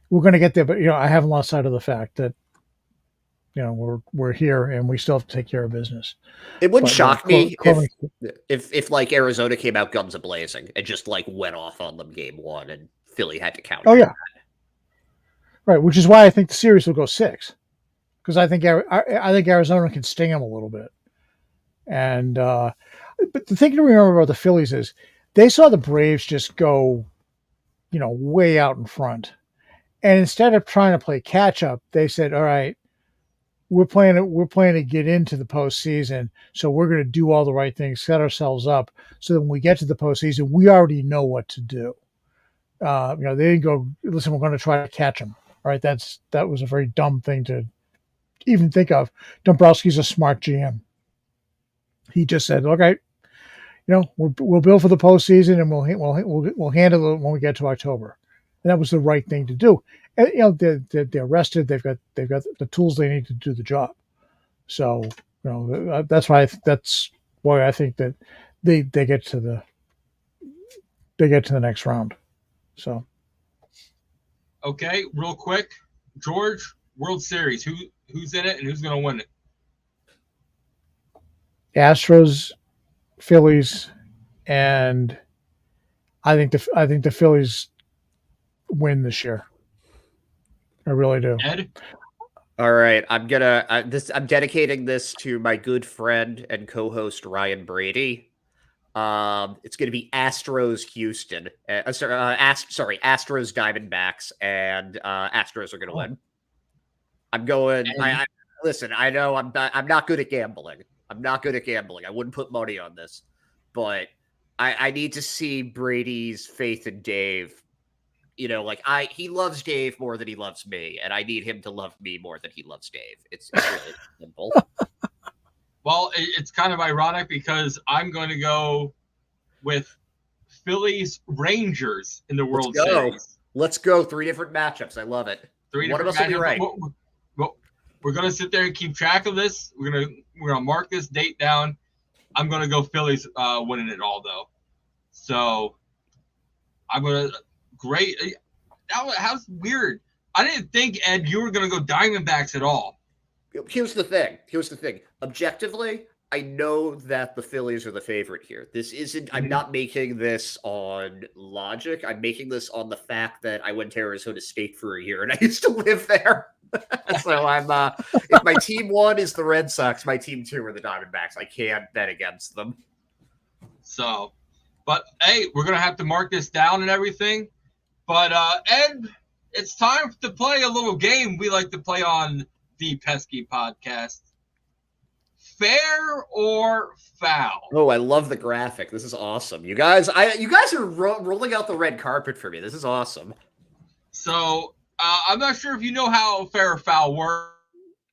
we're going to get there, but I haven't lost sight of the fact that we're here and we still have to take care of business. It wouldn't shock me if like Arizona came out guns a-blazing and just like went off on them game one and Philly had to counter. Oh yeah, that. Right. Which is why I think the series will go 6, because I think Arizona can sting them a little bit. And but the thing to remember about the Phillies is they saw the Braves just go, way out in front, and instead of trying to play catch up, they said, "All right. We're playing to get into the postseason, so we're going to do all the right things, set ourselves up, so that when we get to the postseason, we already know what to do." They didn't go, "Listen, we're going to try to catch them." All right, that was a very dumb thing to even think of. Dombrowski's a smart GM. He just said, "Okay, we'll build for the postseason, and we'll handle it when we get to October." And that was the right thing to do. And, they're rested. They've got the tools they need to do the job. So, that's why I think that they get to the next round. So, okay, real quick, George, World Series. Who's in it and who's going to win it? Astros, Phillies, and I think the Phillies win this year. I really do. Ed? All right, I'm dedicating this to my good friend and co-host Ryan Brady. It's gonna be Astros Houston. Astros Diamondbacks, and Astros are gonna win. I'm going. Listen. I know I'm not good at gambling. I wouldn't put money on this, but I need to see Brady's faith in Dave. He loves Dave more than he loves me, and I need him to love me more than he loves Dave. It's really simple. Well, it's kind of ironic because I'm going to go with Phillies Rangers in the World Series. Let's go. 3 different matchups. I love it. Three One of different us will be right. We're gonna sit there and keep track of this. We're gonna mark this date down. I'm gonna go Phillies winning it all though. So I'm gonna great. How's weird. I didn't think, Ed, you were gonna go Diamondbacks at all. Here's the thing. Objectively, I know that the Phillies are the favorite here. This isn't. I'm not making this on logic. I'm making this on the fact that I went to Arizona State for a year and I used to live there. So I'm. If my team 1 is the Red Sox, my team 2 are the Diamondbacks. I can't bet against them. So, but hey, we're gonna have to mark this down and everything. But Ed, it's time to play a little game we like to play on the Pesky Podcast. Fair or foul? Oh, I love the graphic. This is awesome. You guys are rolling out the red carpet for me. This is awesome. So I'm not sure if you know how fair or foul works.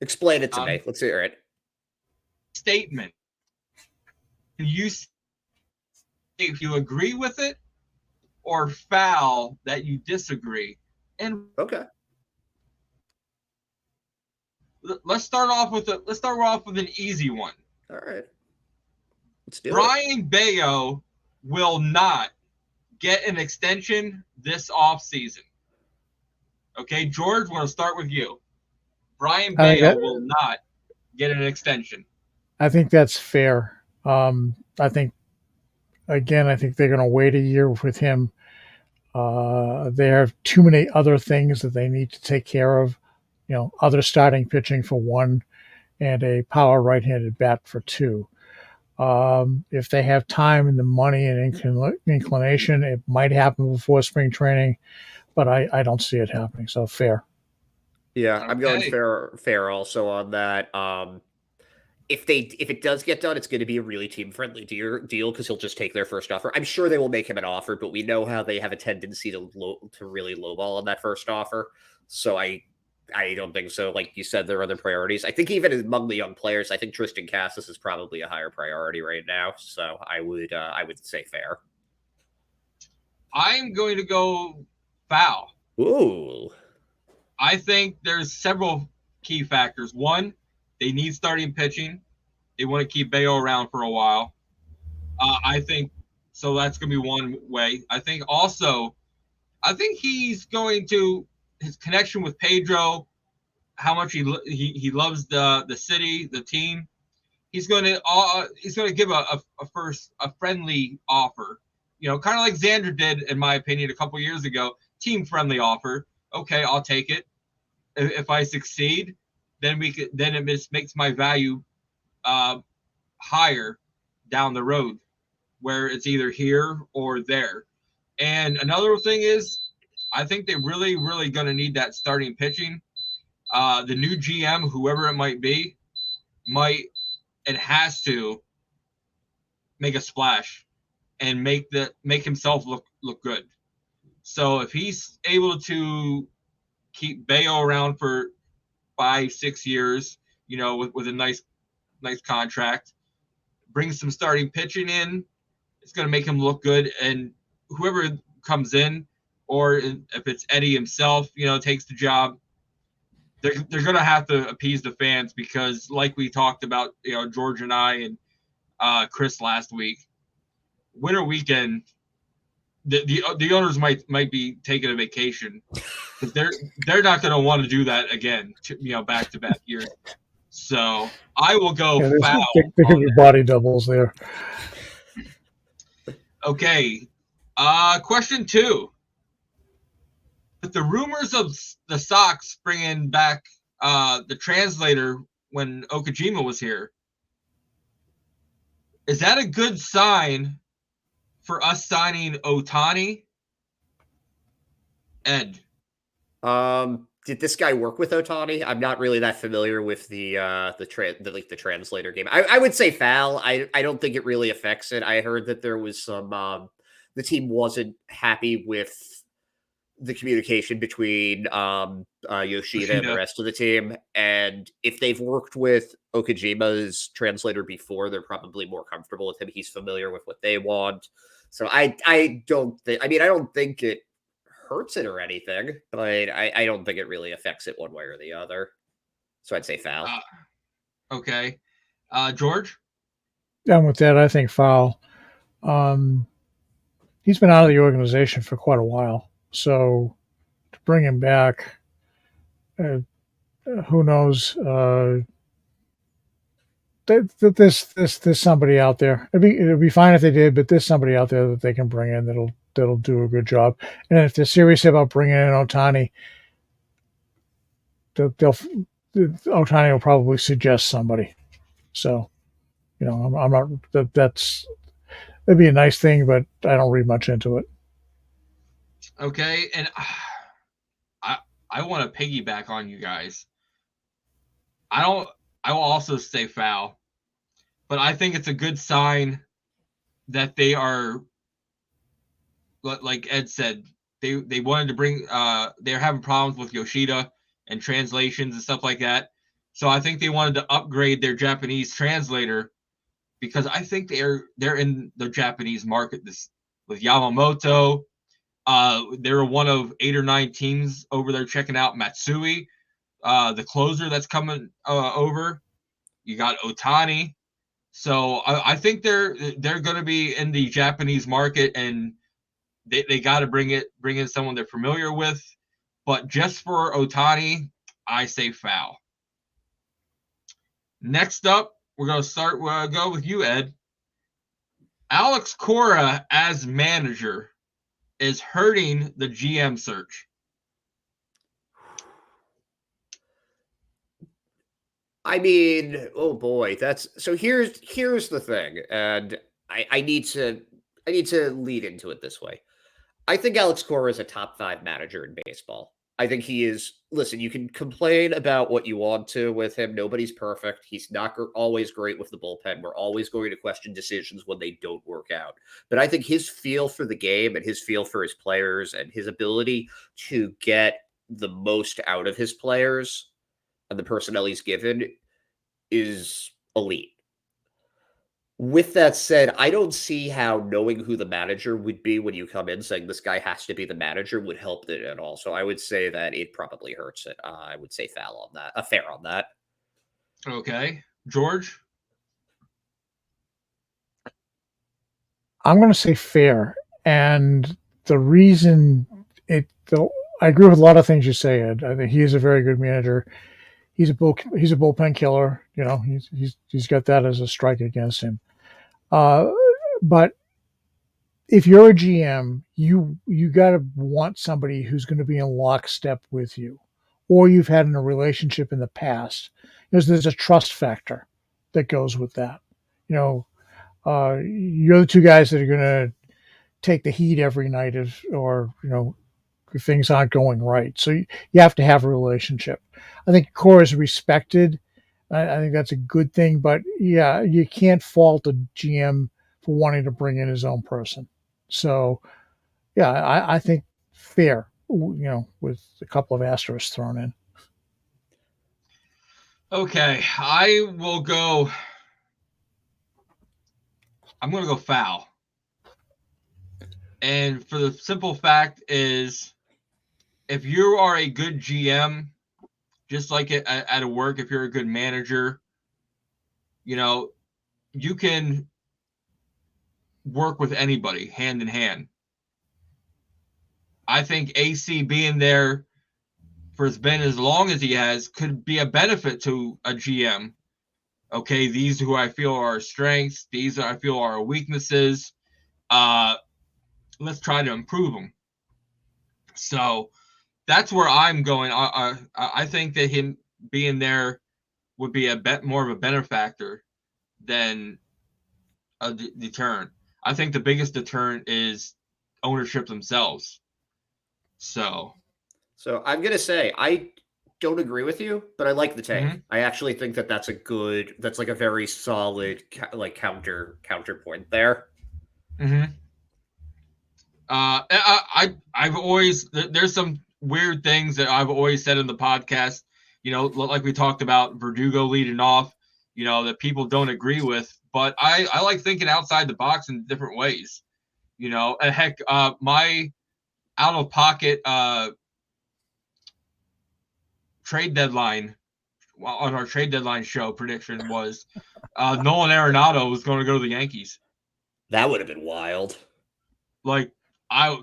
Explain it to me. Let's hear it. Statement. You say if you agree with it, or foul that you disagree. And okay. Let's start off with an easy one. All right. Let's do Brian Bayo will not get an extension this offseason. Okay, George, we're going to start with you. Brian Bayo will not get an extension. I think that's fair. I think they're going to wait a year with him. They have too many other things that they need to take care of. Other starting pitching for 1 and a power right-handed bat for 2. If they have time and the money and inclination, it might happen before spring training, but I don't see it happening. So fair. Yeah, okay. I'm going fair also on that. If it does get done, it's going to be a really team-friendly deal because he'll just take their first offer. I'm sure they will make him an offer, but we know how they have a tendency to really lowball on that first offer. So I don't think so. Like you said, there are other priorities. I think even among the young players, I think Tristan Cassis is probably a higher priority right now. So I would say fair. I'm going to go foul. Ooh. I think there's several key factors. 1, they need starting pitching. They want to keep Bayo around for a while. I think so. That's going to be one way. I think he's going to his connection with Pedro, how much he loves the city, the team. He's going to give a friendly offer. Kind of like Xander did, in my opinion, a couple years ago. Team friendly offer. Okay, I'll take it. If I succeed, then it makes my value higher down the road, where it's either here or there. And another thing is, I think they're really, really going to need that starting pitching. The new GM, whoever it might be, has to make a splash and make himself look good. So if he's able to keep Bayo around for 5-6 years, with a nice contract, bring some starting pitching in, it's going to make him look good. And whoever comes in, or if it's Eddie himself, takes the job, they're going to have to appease the fans because, like we talked about, George and I and Chris last week, winter weekend, the owners might be taking a vacation because they're not going to want to do that again, back to back years. So I will go foul. There could be body doubles there. Okay. Question 2. With the rumors of the Sox bringing back the translator when Okajima was here, is that a good sign for us signing Ohtani? Ed. Did this guy work with Ohtani? I'm not really that familiar with the translator game. I would say foul. I don't think it really affects it. I heard that there was some the team wasn't happy with the communication between Yoshida and the rest of the team. And if they've worked with Okajima's translator before, they're probably more comfortable with him. He's familiar with what they want. So I don't think it hurts it or anything, but I don't think it really affects it one way or the other. So I'd say foul. Okay. George? And with that, I think foul. He's been out of the organization for quite a while, so to bring him back, who knows? There's somebody out there. It'd be fine if they did, but there's somebody out there that they can bring in that'll do a good job. And if they're serious about bringing in Ohtani, Ohtani will probably suggest somebody. So, I'm not. That'd be a nice thing, but I don't read much into it. Okay, and I want to piggyback on you guys. I will also say foul, but I think it's a good sign that they are, like Ed said, they wanted to bring. They're having problems with Yoshida and translations and stuff like that. So I think they wanted to upgrade their Japanese translator, because I think they're in the Japanese market with Yamamoto. They're one of 8 or 9 teams over there checking out Matsui, the closer that's coming over. You got Ohtani. So I think they're going to be in the Japanese market, and they got to bring in someone they're familiar with. But just for Ohtani, I say foul. Next up, we're going to go with you, Ed. Alex Cora as manager is hurting the GM search. I mean, oh boy, so here's the thing, and I need to lead into it this way. I think Alex Cora is a top 5 manager in baseball. I think he is. Listen, you can complain about what you want to with him. Nobody's perfect. He's not always great with the bullpen. We're always going to question decisions when they don't work out. But I think his feel for the game and his feel for his players and his ability to get the most out of his players and the personnel he's given is elite. With that said, I don't see how knowing who the manager would be when you come in saying this guy has to be the manager would help it at all. So I would say that it probably hurts it. I would say foul on that, fair on that. Okay. George? I'm going to say fair. And the reason I agree with a lot of things you say, Ed. I think he is a very good manager. He's a bullpen killer. He's got that as a strike against him. But if you're a GM, you got to want somebody who's going to be in lockstep with you, or you've had in a relationship in the past. There's a trust factor that goes with that. You're the two guys that are going to take the heat every night if things aren't going right. So you have to have a relationship. I think Cora is respected. I think that's a good thing, but yeah, you can't fault a GM for wanting to bring in his own person. So yeah, I think fair, with a couple of asterisks thrown in. Okay, I'm going to go foul. And for the simple fact is, if you are a good GM, just like at a work, if you're a good manager, you can work with anybody hand in hand. I think AC being there for as long as he has could be a benefit to a GM. Okay, these who I feel are our strengths, these I feel are our weaknesses. Let's try to improve them. So that's where I'm going. I think that him being there would be more of a benefactor than a deterrent. I think the biggest deterrent is ownership themselves. So I'm going to say I don't agree with you, but I like the take. Mm-hmm. I actually think that's like a very solid counterpoint there. Mm-hmm. I've always, there's some weird things that I've always said in the podcast, like we talked about Verdugo leading off, that people don't agree with, but I like thinking outside the box in different ways, and heck, out of pocket trade deadline on our trade deadline show prediction was Nolan Arenado was going to go to the Yankees. That would have been wild. Like I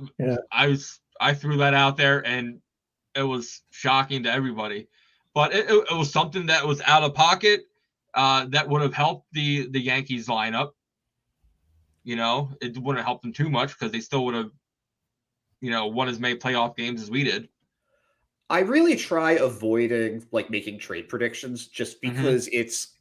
threw that out there, and it was shocking to everybody. But it was something that was out of pocket that would have helped the Yankees lineup. You know, it wouldn't have helped them too much because they still would have, won as many playoff games as we did. I really try avoiding like making trade predictions just because it's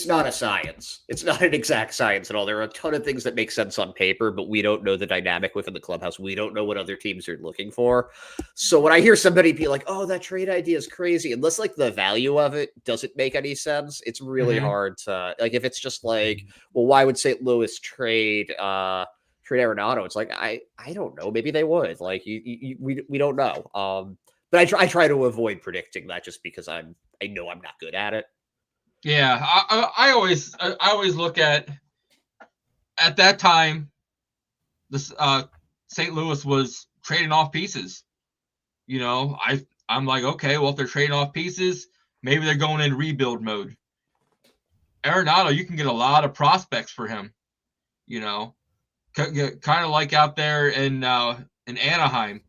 not a science. It's not an exact science at all. There are a ton of things that make sense on paper, but we don't know the dynamic within the clubhouse. We don't know what other teams are looking for. So when I hear somebody be like, "Oh, that trade idea is crazy," unless like the value of it doesn't make any sense, it's really hard to like. If it's just like, well, why would St. Louis trade Arenado? It's like I don't know. Maybe they would. Like we don't know. But I try to avoid predicting that just because I know I'm not good at it. Yeah, I always look at that time. This St. Louis was trading off pieces. I'm like, okay, well, if they're trading off pieces, maybe they're going in rebuild mode. Arenado, you can get a lot of prospects for him. Kind of like out there in Anaheim.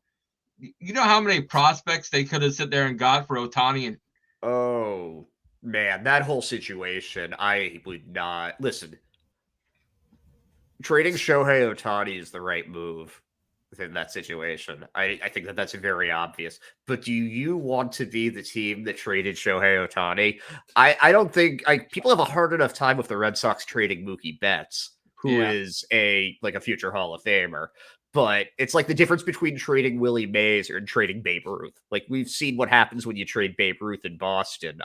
You know how many prospects they could have sit there and got for Ohtani and. Oh. Man, that whole situation, I would not listen. Trading Shohei Ohtani is the right move within that situation. I think that's very obvious. But do you want to be the team that traded Shohei Ohtani? I don't think people have a hard enough time with the Red Sox trading Mookie Betts, who is a future Hall of Famer. But it's like the difference between trading Willie Mays or trading Babe Ruth. Like we've seen what happens when you trade Babe Ruth in Boston.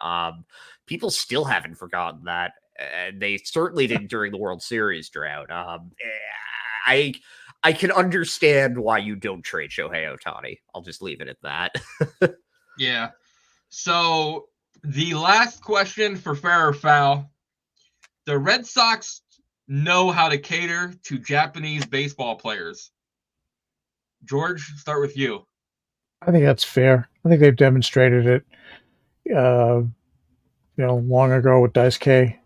People still haven't forgotten that. And they certainly didn't during the World Series drought. I can understand why you don't trade Shohei Ohtani. I'll just leave it at that. Yeah. So the last question for fair or foul. The Red Sox know how to cater to Japanese baseball players. George, start with you. I think that's fair. I think they've demonstrated it, long ago with Dice K.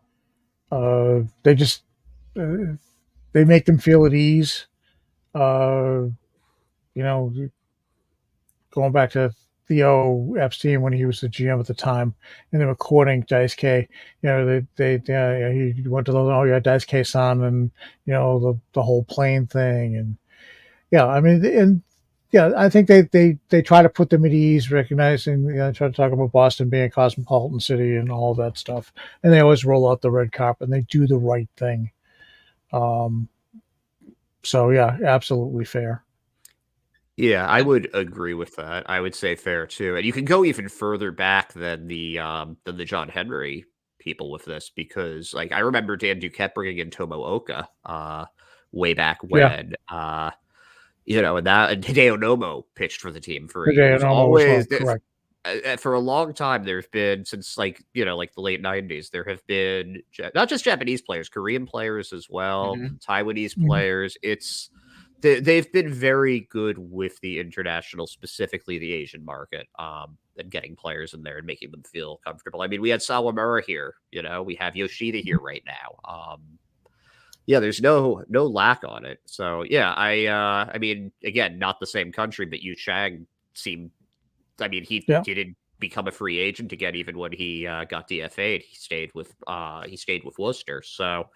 They just they make them feel at ease. Going back to Theo Epstein when he was the GM at the time, and they were courting Dice K. He went to those Dice K-san, and the whole plane thing, and. Yeah, I mean, I think they try to put them at ease, recognizing, try to talk about Boston being a cosmopolitan city and all that stuff. And they always roll out the red carpet and they do the right thing. So yeah, absolutely fair. Yeah, I would agree with that. I would say fair too. And you can go even further back than the John Henry people with this, because like I remember Dan Duquette bringing in Tomooka way back when. Yeah. And Hideo Nomo pitched for the team for years. Always, correct. For a long time, there's been, since the late 90s, there have been not just Japanese players, Korean players as well, Taiwanese players. They've been very good with the international, specifically the Asian market, and getting players in there and making them feel comfortable. I mean, we had Sawamura here, we have Yoshida here right now. Yeah, there's no lack on it. So yeah, I mean, again, not the same country, but Yu Chang seemed. I mean, he didn't become a free agent again, even when he got DFA'd. He stayed with Worcester. So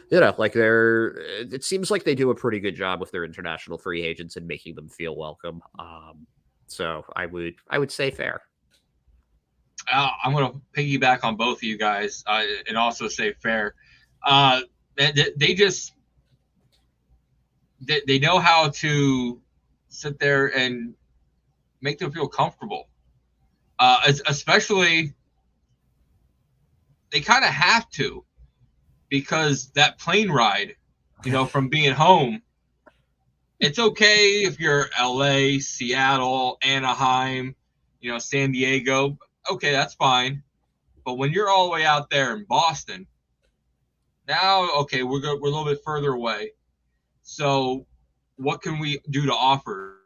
it seems like they do a pretty good job with their international free agents and making them feel welcome. So I would say fair. I'm going to piggyback on both of you guys and also say fair. They know how to sit there and make them feel comfortable. Especially, they kind of have to, because that plane ride, from being home, it's okay if you're LA, Seattle, Anaheim, San Diego. Okay, that's fine. But when you're all the way out there in Boston, now, okay, we're a little bit further away. So what can we do to offer?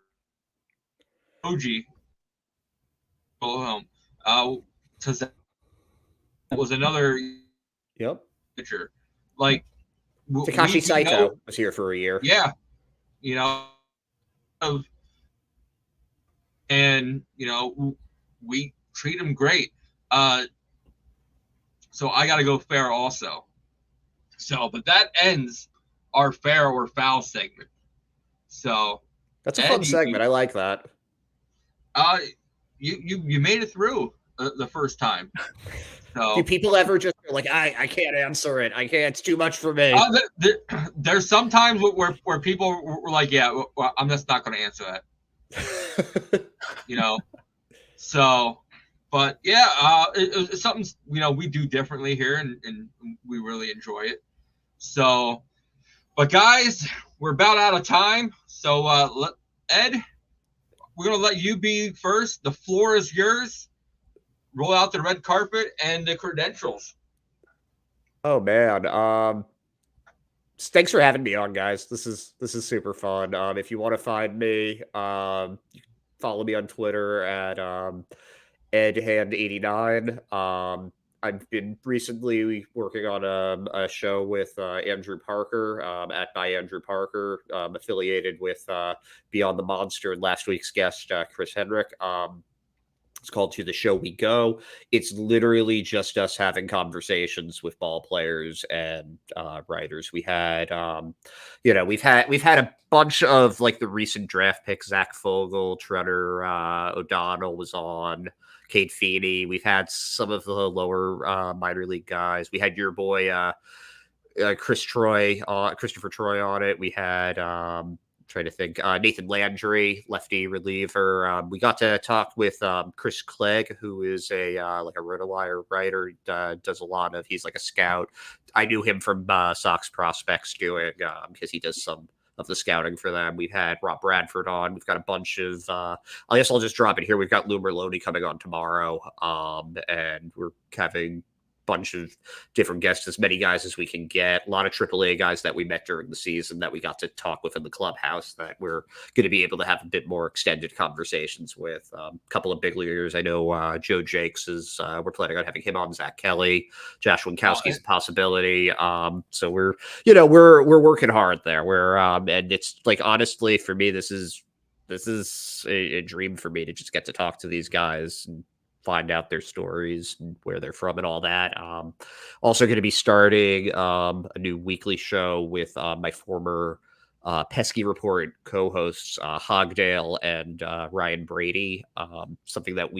Oji, because that was another pitcher. Like Takashi Saito was here for a year. Yeah, and we treat him great. So I got to go fair also. So, but that ends our fair or foul segment. So that's a fun segment. I like that. You made it through the first time. So do people ever just like I can't answer it? I can't. It's too much for me. There's sometimes where people were like, yeah, well, I'm just not going to answer that. So, but yeah, it's something we do differently here, and we really enjoy it. So, but guys, we're about out of time. So, Ed, we're gonna let you be first. The floor is yours. Roll out the red carpet and the credentials. Oh man, thanks for having me on, guys. This is super fun. If you want to find me, follow me on Twitter at edhand89. I've been recently working on a show with Andrew Parker at By Andrew Parker, affiliated with Beyond the Monster and last week's guest, Chris Henrik. It's called To the Show We Go. It's literally just us having conversations with ball players and writers. We had, we've had a bunch of like the recent draft picks. Zach Fogel, Tretter O'Donnell was on. Cade Feeney. We've had some of the lower minor league guys. We had your boy Christopher Troy on it. We had trying to think Nathan Landry, lefty reliever. We got to talk with Chris Clegg, who is a like a RotoWire writer. Does a lot of. He's like a scout. I knew him from Sox Prospects doing because he does some of the scouting for them. We've had Rob Bradford on. We've got a bunch of I guess I'll just drop it here. We've got Lou Merloni coming on tomorrow. And we're having a bunch of different guests, as many guys as we can get. A lot of AAA guys that we met during the season that we got to talk with in the clubhouse that we're going to be able to have a bit more extended conversations with. A couple of big leaguers. I know Joe Jakes is we're planning on having him on. Zach Kelly, Josh Winkowski's a possibility. So we're working hard there. We're and it's like, honestly, for me, this is a dream for me to just get to talk to these guys and find out their stories and where they're from and all that. Also going to be starting a new weekly show with my former Pesky Report co-hosts Hogdale and Ryan Brady. Something that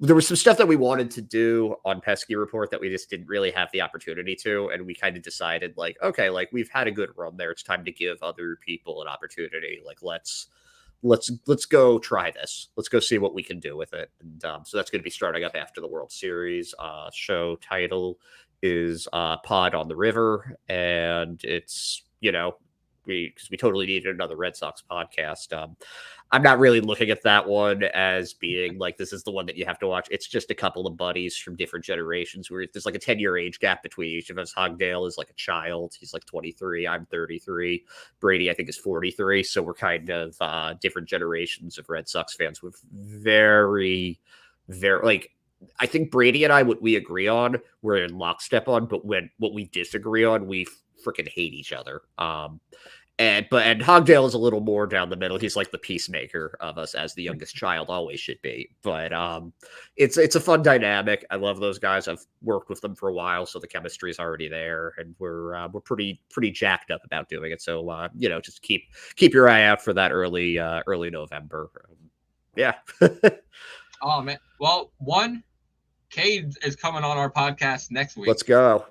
there was some stuff that we wanted to do on Pesky Report that we just didn't really have the opportunity to. And we kind of decided like, okay, like we've had a good run there. It's time to give other people an opportunity. Like, let's go try this. Let's go see what we can do with it. And so that's going to be starting up after the World Series. Show title is Pod on the River. And it's, because we totally needed another Red Sox podcast. I'm not really looking at that one as being like, this is the one that you have to watch. It's just a couple of buddies from different generations where there's like a 10-year age gap between each of us. Hogdale is like a child. He's like 23. I'm 33. Brady, I think, is 43. So we're kind of different generations of Red Sox fans with very, very, like, I think Brady and I, what we agree on, we're in lockstep on, but what we disagree on, we freaking hate each other. And Hogdale is a little more down the middle. He's like the peacemaker of us, as the youngest child always should be. But it's a fun dynamic. I love those guys. I've worked with them for a while, so the chemistry is already there, and we're pretty jacked up about doing it. So just keep your eye out for that early November. Yeah. Oh man. Well, Cade is coming on our podcast next week. Let's go.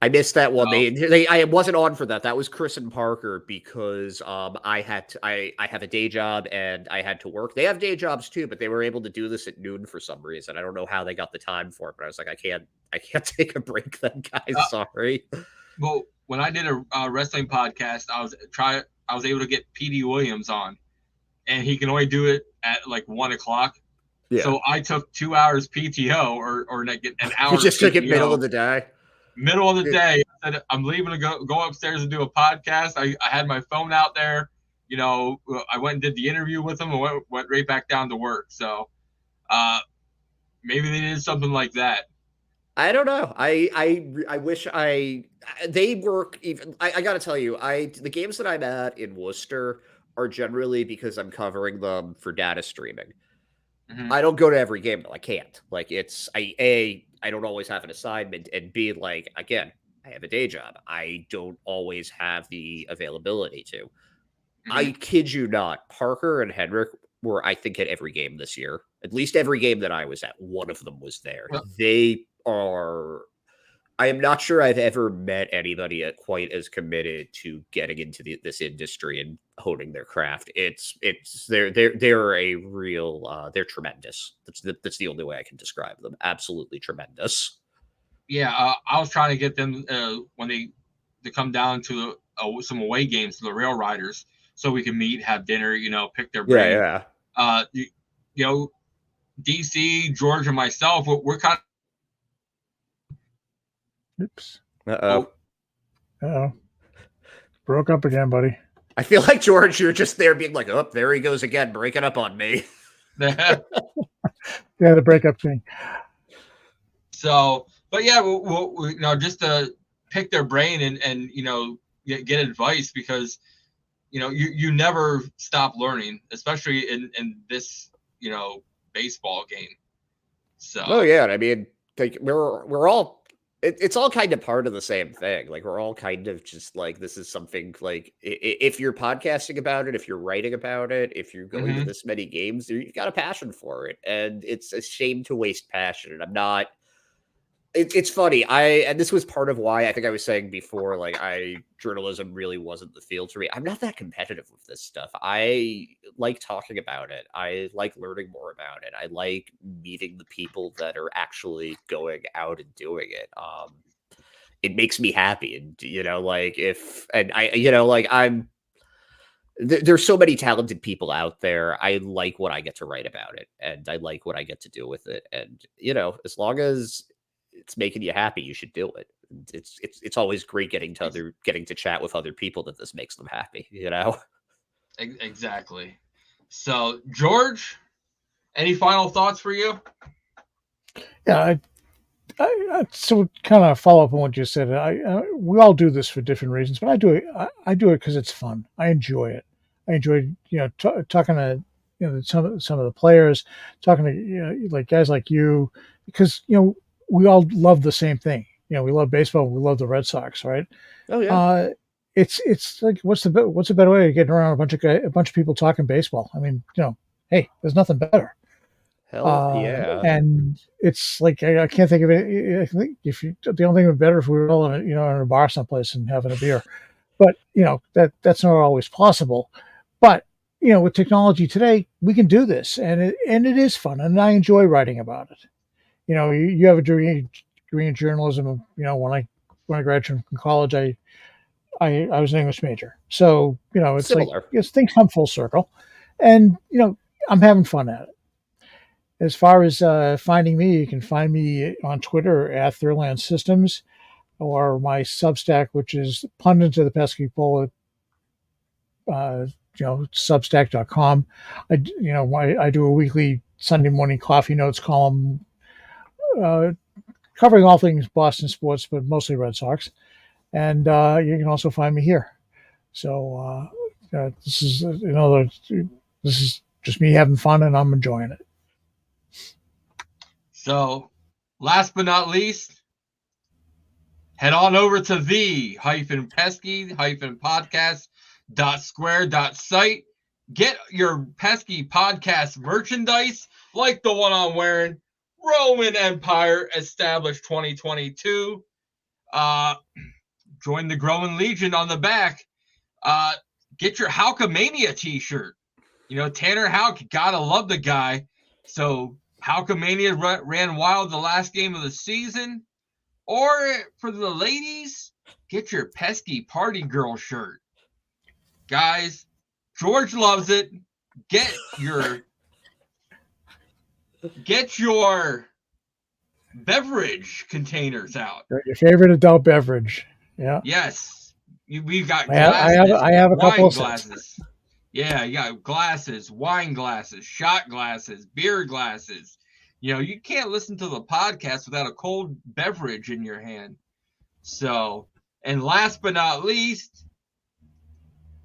I missed that one. I wasn't on for that. That was Chris and Parker because I have a day job and I had to work. They have day jobs too, but they were able to do this at noon for some reason. I don't know how they got the time for it, but I was like, I can't take a break then, guys. Sorry. Well, when I did a wrestling podcast, I was able to get PD Williams on, and he can only do it at like 1:00. Yeah. So I took 2 hours PTO or get an hour. You just took it middle of the day. I said, I'm leaving to go upstairs and do a podcast. I had my phone out there, I went and did the interview with them and went right back down to work. So maybe they did something like that. I don't know. I wish they work even. I got to tell you, the games that I'm at in Worcester are generally because I'm covering them for data streaming. Mhm. I don't go to every game though. I can't. Like I don't always have an assignment, and B, like, again, I have a day job. I don't always have the availability to. I kid you not, Parker and Henrik were, I think, at every game this year. At least every game that I was at, one of them was there. Well- They are. I am not sure I've ever met anybody quite as committed to getting into this industry and honing their craft. They're a real they're tremendous. That's the only way I can describe them. Absolutely tremendous. Yeah, I was trying to get them when they come down to some away games to the Rail Riders, so we can meet, have dinner, pick their brain. Yeah. DC, George, and myself, we're kind of. Oops. Uh-oh. Broke up again, buddy. I feel like, George, you're just there being like, oh, there he goes again, breaking up on me. Yeah, the breakup thing. So, but yeah, we'll just to pick their brain and get advice, because you never stop learning, especially in this baseball game. So. Oh yeah, I mean, like we're all. It's all kind of part of the same thing. Like, we're all kind of just like, this is something like, if you're podcasting about it, if you're writing about it, if you're going to this many games, you've got a passion for it. And it's a shame to waste passion. And I'm not, it's funny. And this was part of why I think I was saying before, like, journalism really wasn't the field for me. I'm not that competitive with this stuff. I like talking about it. I like learning more about it. I like meeting the people that are actually going out and doing it. It makes me happy. And, there's so many talented people out there. I like what I get to write about it, and I like what I get to do with it. And, as long as it's making you happy, you should do it. It's always great getting to chat with other people that this makes them happy, Exactly. So, George, any final thoughts for you? Yeah, I so kind of follow up on what you said. We all do this for different reasons, but I do it because it's fun. I enjoy it. I enjoy talking to some of the players, talking to like guys like you, because we all love the same thing. We love baseball. We love the Red Sox, right? Oh yeah. It's like, what's a better way of getting around a bunch of people talking baseball? I mean, hey, there's nothing better. Hell yeah. And it's like, I can't think of it. I think the only thing would be better if we were all in a bar someplace and having a beer, but that's not always possible. But with technology today, we can do this, and it is fun, and I enjoy writing about it. You have a degree in journalism. When I graduated from college, I was an English major, so it's Similar. like things come full circle, and I'm having fun at it. As far as finding me, you can find me on Twitter at Thurland Systems, or my Substack, which is Pundit to the Pesky Poll, Substack.com. I do a weekly Sunday morning coffee notes column, covering all things Boston sports, but mostly Red Sox. And you can also find me here. So this is just me having fun, and I'm enjoying it. So, last but not least, head on over to the-pesky-podcast.square.site. Get your Pesky Podcast merchandise, like the one I'm wearing, Roman Empire Established 2022. Join the growing legion on the back. Get your Hulkamania t-shirt. Tanner Houck, gotta love the guy. So Hulkamania ran wild the last game of the season. Or for the ladies, get your Pesky Party Girl shirt. Guys, George loves it. Get your beverage containers out. Your favorite adult beverage. Yeah. Yes. We've got I have a couple of glasses. Yeah, you got glasses, wine glasses, shot glasses, beer glasses. You know, you can't listen to the podcast without a cold beverage in your hand. So, and last but not least,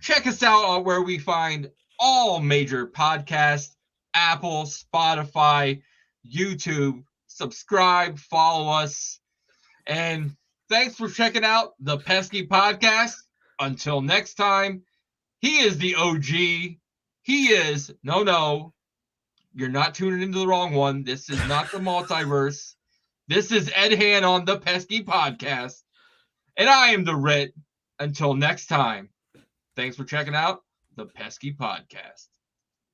check us out where we find all major podcasts, Apple, Spotify, YouTube. Subscribe, follow us. And thanks for checking out the Pesky Podcast. Until next time, he is the OG. He is, no, you're not tuning into the wrong one. This is not the Multiverse. This is Ed Han on the Pesky Podcast. And I am the Rit. Until next time, thanks for checking out the Pesky Podcast.